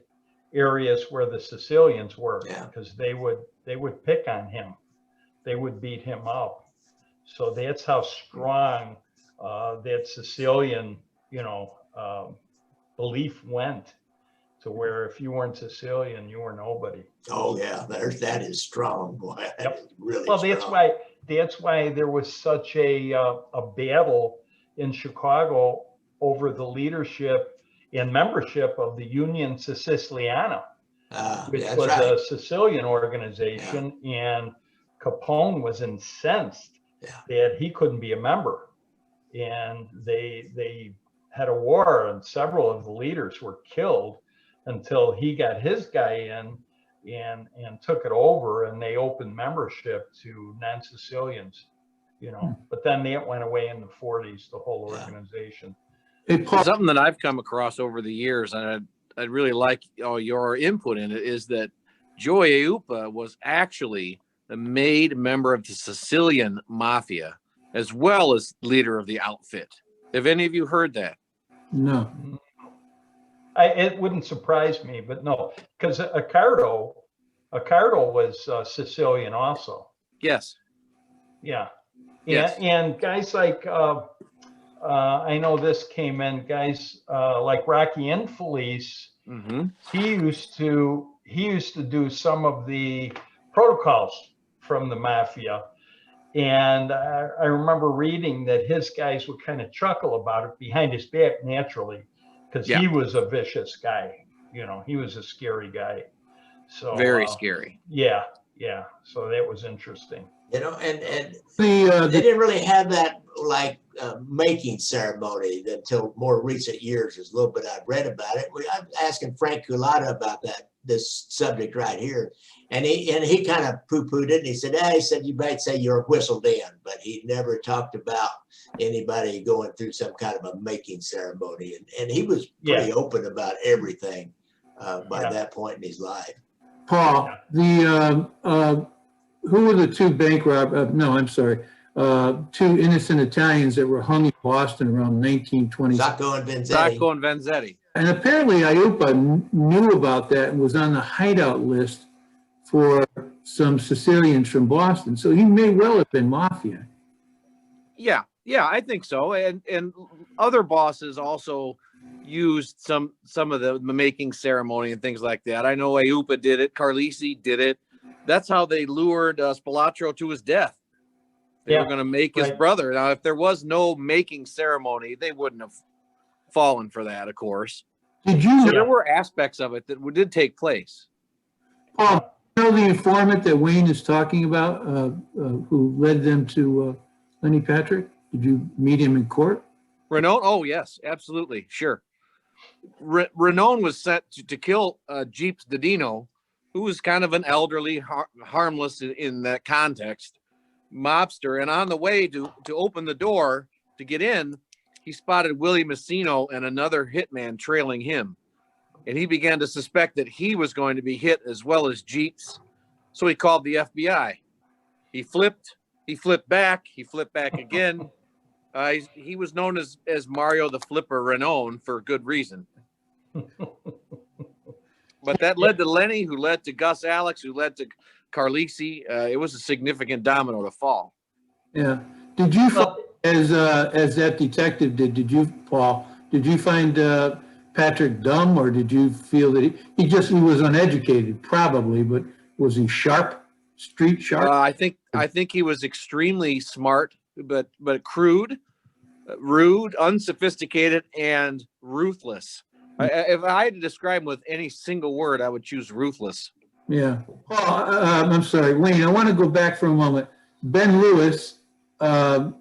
areas where the Sicilians were because they would pick on him, they would beat him up. So that's how strong that Sicilian, you know, belief went. To where if you weren't Sicilian, you were nobody. Oh yeah, that is strong, boy. That is really well, strong. that's why there was such a battle in Chicago over the leadership and membership of the Union Siciliana, which was a Sicilian organization, and Capone was incensed that he couldn't be a member, and they had a war, and several of the leaders were killed until he got his guy in and took it over, and they opened membership to non-Sicilians, you know. But then that went away in the 40s, the whole organization. Something that I've come across over the years, and I'd really like your input in it, is that Joe Aiuppa was actually a made member of the Sicilian mafia as well as leader of the outfit. Have any of you heard that? No. It wouldn't surprise me, but no, because Accardo was Sicilian also. Yes. Yeah. And guys like, I know this came in, guys like Rocky Infelice, he used to do some of the protocols from the mafia. And I remember reading that his guys would kind of chuckle about it behind his back naturally, because he was a vicious guy. You know, he was a scary guy. So very scary. Yeah. So that was interesting. You know, and they didn't really have that like making ceremony until more recent years. There's a little bit I've read about it. I'm asking Frank Culata about this subject right here, and he kind of poo-pooed it, and he said, you might say you're whistled in, but he never talked about anybody going through some kind of a making ceremony, and he was pretty open about everything by that point in his life. Paul, who were the two bank robbers? No, I'm sorry. Two innocent Italians that were hung in Boston around 1920. Sacco and Vanzetti. And apparently Aiuppa knew about that and was on the hideout list for some Sicilians from Boston. So he may well have been mafia. Yeah, I think so. And other bosses also used some of the making ceremony and things like that. I know Ayupa did it. Carlisi did it. That's how they lured Spilatro to his death. They were going to make his brother. Now, if there was no making ceremony, they wouldn't have fallen for that, of course. Did you So there were aspects of it that did take place. Paul, you know the informant that Wayne is talking about, who led them to Lenny Patrick? Did you meet him in court? Renaud? Oh, yes, absolutely. Sure. Renaud was sent to kill Jeeps Didino, who was kind of an elderly, harmless in that context, mobster. And on the way to open the door to get in, he spotted Willie Messino and another hitman trailing him. And he began to suspect that he was going to be hit as well as Jeeps. So he called the FBI. He flipped back again. He was known as Mario the Flipper Renaud for good reason. But that led to Lenny, who led to Gus Alex, who led to Carlisi. It was a significant domino to fall. Yeah. Did you find, as that detective did you, Paul, did you find Patrick dumb, or did you feel that he was uneducated, probably, but was he sharp, street sharp? I think he was extremely smart, but crude, rude, unsophisticated, and ruthless. If I had to describe him with any single word, I would choose ruthless. Yeah. Paul, I'm sorry, Wayne, I want to go back for a moment. Ben Lewis, so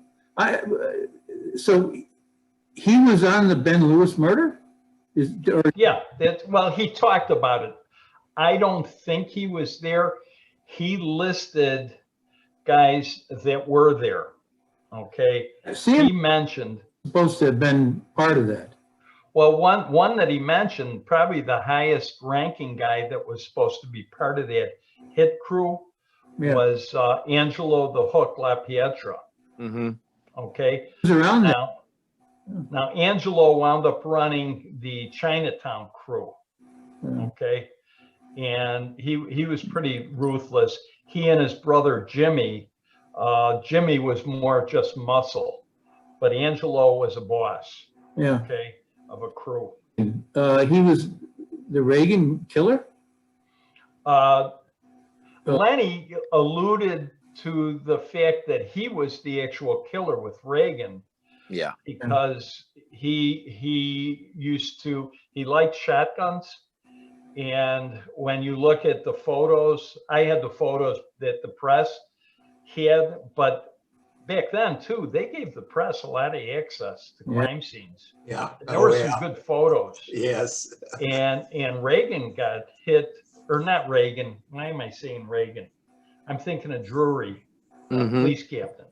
he was on the Ben Lewis murder? Yeah, he talked about it. I don't think he was there. He listed guys that were there. Okay. He mentioned supposed to have been part of that. Well, one that he mentioned, probably the highest ranking guy that was supposed to be part of that hit crew was Angelo the Hook La Pietra. Mm-hmm. Okay. He was around now Angelo wound up running the Chinatown crew. Okay. And he was pretty ruthless. He and his brother Jimmy was more just muscle, but Angelo was a boss. Yeah. Okay. Of a crew. He was the Reagan killer? Lenny alluded to the fact that he was the actual killer with Reagan. Yeah. Because he liked shotguns. And when you look at the photos, I had the photos that the press had, but back then too, they gave the press a lot of access to crime scenes. Yeah. There were some good photos. Yes. And Reagan got hit, or not Reagan. Why am I saying Reagan? I'm thinking of Drury, police captain.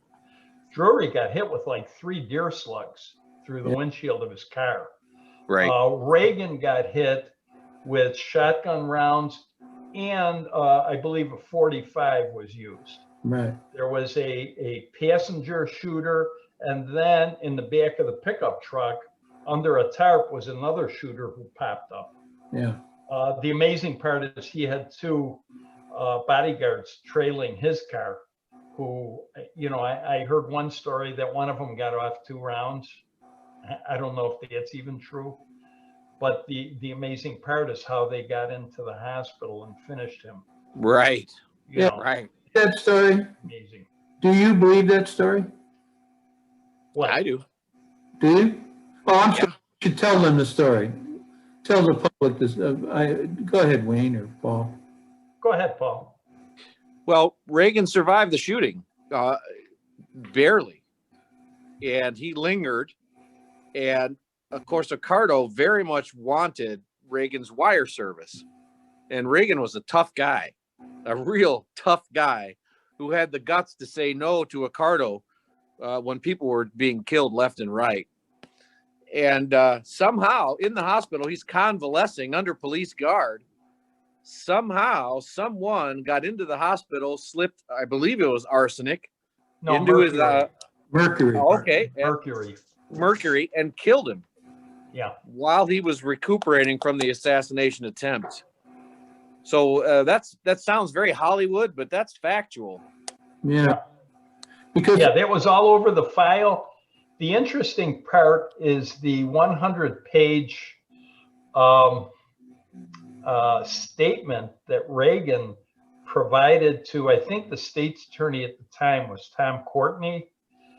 Drury got hit with like 3 deer slugs through the windshield of his car. Right. Reagan got hit with shotgun rounds, and I believe a .45 was used. Right. There was a passenger shooter, and then in the back of the pickup truck, under a tarp, was another shooter who popped up. Yeah. The amazing part is he had 2 bodyguards trailing his car, who, I heard one story that one of them got off 2 rounds. I don't know if that's even true, but the amazing part is how they got into the hospital and finished him. Right. Right. That story. Amazing. Do you believe that story? What? I do. Do you? Oh, I'm sorry. You should tell them the story. Tell the public this. Go ahead, Wayne or Paul. Go ahead, Paul. Well, Reagan survived the shooting, barely, and he lingered. And of course, Accardo very much wanted Reagan's wire service, and Reagan was a tough guy, a real tough guy, who had the guts to say no to Accardo when people were being killed left and right. And somehow in the hospital, he's convalescing under police guard. Somehow someone got into the hospital, slipped, I believe it was arsenic, into his mercury. Okay. Mercury, and killed him. Yeah. While he was recuperating from the assassination attempt. So that sounds very Hollywood, but that's factual. Yeah. Because Yeah, that was all over the file. The interesting part is the 100-page statement that Reagan provided to, I think the state's attorney at the time was Tom Courtney.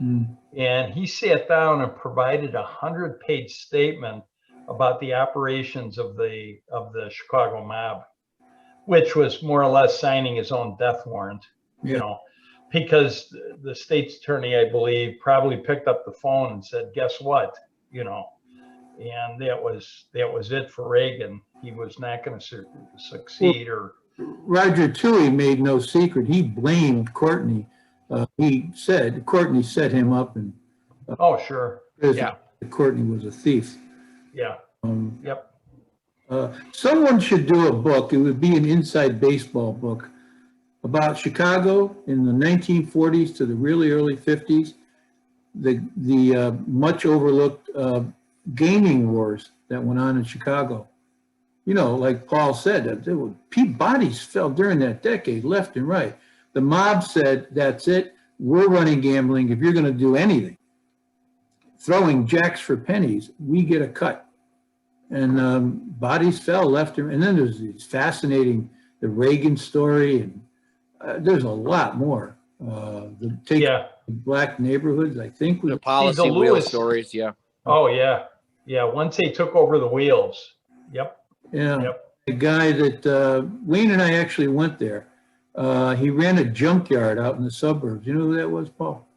Mm. And he sat down and provided a 100-page statement about the operations of the Chicago mob, which was more or less signing his own death warrant, Yeah. you know, because the state's attorney, I believe, probably picked up the phone and said, guess what, you know, and that was it for Reagan. He was not going to succeed. Or Roger Toohey made no secret. He blamed Courtney. He said Courtney set him up, and oh, sure. Yeah. Courtney was a thief. Yeah. Yep. Someone should do a book. It would be an inside baseball book about Chicago in the 1940s to the really early 50s. The much overlooked gaming wars that went on in Chicago. You know, like Paul said, there were bodies fell during that decade, left and right. The mob said, that's it. We're running gambling. If you're going to do anything, throwing jacks for pennies, we get a cut. And bodies fell left and then there's these fascinating, the Reagan story, and there's a lot more. The black neighborhoods, I think. The policy wheel stories, yeah. Oh, yeah. Yeah, once they took over the wheels. Yep. Yeah. Yep. The guy that Wayne and I actually went there. He ran a junkyard out in the suburbs. You know who that was, Paul?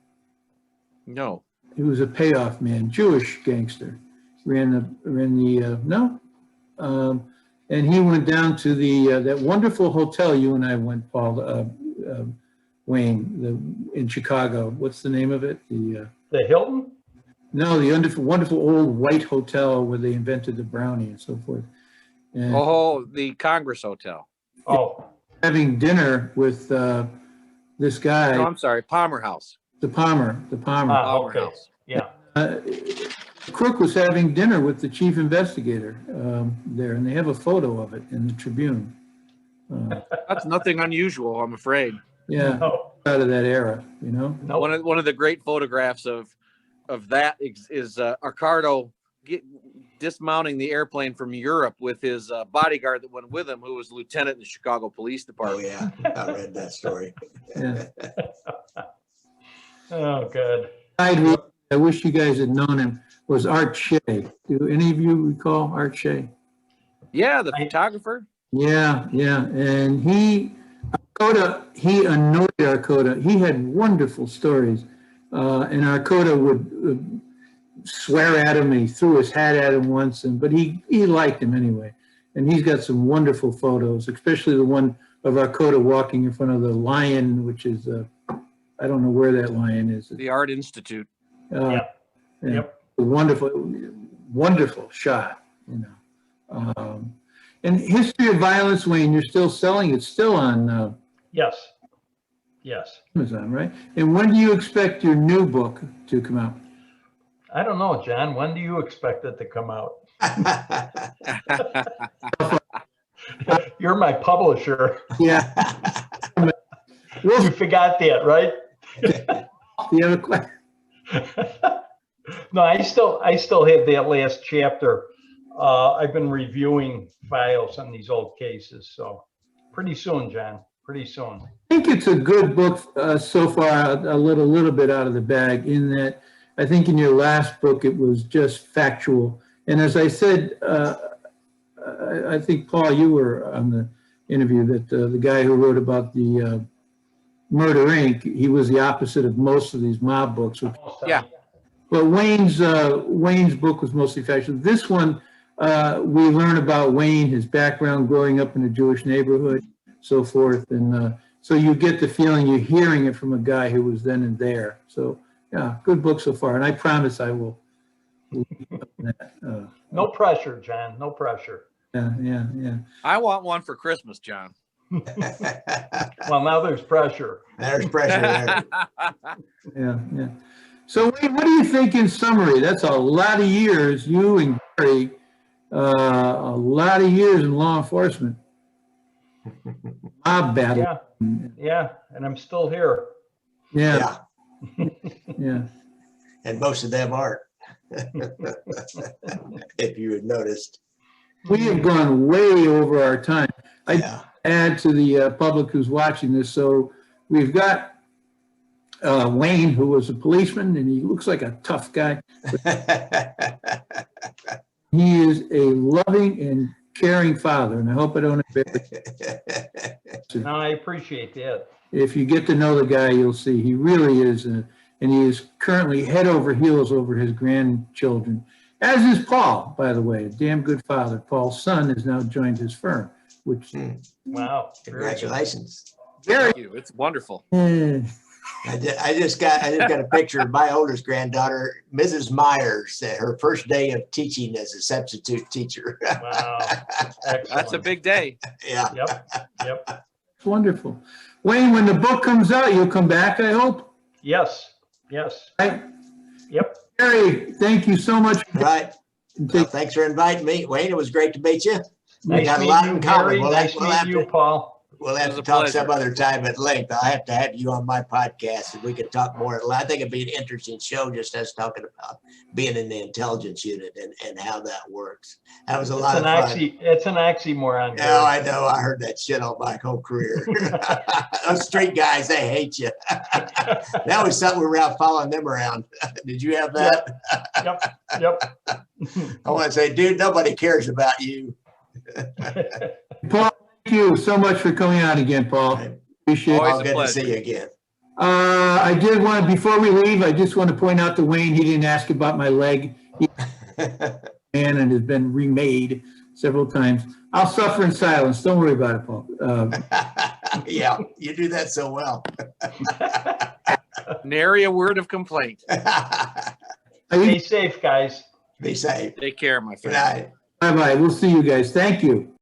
No. He was a payoff man, Jewish gangster. No. And he went down to that wonderful hotel you and I went, Paul, Wayne, in Chicago. What's the name of it? The Hilton? No, the wonderful old white hotel where they invented the brownie and so forth. And the Congress Hotel. Oh. Having dinner with this guy. No, I'm sorry, Palmer House. The Palmer. Palmer Okay. House. Yeah. Crook was having dinner with the chief investigator there, and they have a photo of it in the Tribune. That's nothing unusual, I'm afraid. Yeah, No. out of that era, you know. No. One of the great photographs of that is Ricardo dismounting the airplane from Europe with his bodyguard that went with him, who was lieutenant in the Chicago Police Oh, Department. yeah. I read that story. Yeah. Oh, good. I wish you guys had known him, was Art Shea. Do any of you recall Art Shea? Yeah, the photographer. Yeah. And he annoyed Arcota. He had wonderful stories. And Arcota would swear at him, and he threw his hat at him once, but he liked him anyway. And he's got some wonderful photos, especially the one of Arcota walking in front of the lion, which is, I don't know where that lion is. The Art Institute. Yep. Wonderful shot, you know. And History of Violence, Wayne, you're still selling it, still on Yes. Amazon, right? And when do you expect your new book to come out? I don't know, John. When do you expect it to come out? You're my publisher. Yeah. You forgot that, right? The other question. No, I still have that last chapter. I've been reviewing files on these old cases, so pretty soon, John. Pretty soon. I think it's a good book so far, a little bit out of the bag, in that I think in your last book it was just factual. And as I said, I think, Paul, you were on the interview, that the guy who wrote about the Murder Inc., he was the opposite of most of these mob books. Yeah. But Wayne's book was mostly factual. This one, we learn about Wayne, his background growing up in a Jewish neighborhood, so forth. And so you get the feeling you're hearing it from a guy who was then and there. So yeah, good book so far. And I promise I will. No pressure, John. No pressure. Yeah. I want one for Christmas, John. Well, now there's pressure. There's pressure there. Yeah. So Wayne, what do you think in summary? That's a lot of years, you and Gary, a lot of years in law enforcement. mob battle. Yeah, yeah, and I'm still here. Yeah, Yeah, yeah. and most of them aren't. If you had noticed. We have gone way over our time. I Yeah. add to the public who's watching this. So we've got Wayne, who was a policeman, and he looks like a tough guy. He is a loving and caring father, and I hope I don't embarrass you. No, I appreciate that. If you get to know the guy, you'll see he really is, and he is currently head over heels over his grandchildren, as is Paul, by the way, a damn good father. Paul's son has now joined his firm, which Wow. Congratulations. very. Thank you. It's wonderful. I just got a picture of my oldest granddaughter, Mrs. Myers, her first day of teaching as a substitute teacher. Wow. That's a Excellent. big day. Yeah. Yep. Wonderful. Wayne, when the book comes out, you'll come back, I hope. Yes. Right? Yep. Gary, thank you so much. All right. Well, thanks for inviting me. Wayne, it was great to meet you. We Nice got a meeting lot you, in common. Gary. We'll Nice have meeting you, to- Paul. We'll It have was to a talk pleasure. some other time at length. I'll have to have you on my podcast and we could talk more. I think it'd be an interesting show, just us talking about being in the intelligence unit and how that works. That was a lot of fun. It's an oxymoron. Oh, Gary. I know. I heard that shit all my whole career. Those street guys, they hate you. That was something we were out following them around. Did you have that? Yep. I want to say, dude, nobody cares about you. Paul, thank you so much for coming out again, Paul. Appreciate it. Always All a good to pleasure. see you again. I did want to, before we leave, I just want to point out to Wayne, he didn't ask about my leg. He and has been remade several times. I'll suffer in silence. Don't worry about it, Paul. Yeah, you do that so well. Nary a word of complaint. Stay safe, guys. Be safe. Take care, my Good friend. night. Bye-bye. We'll see you guys. Thank you.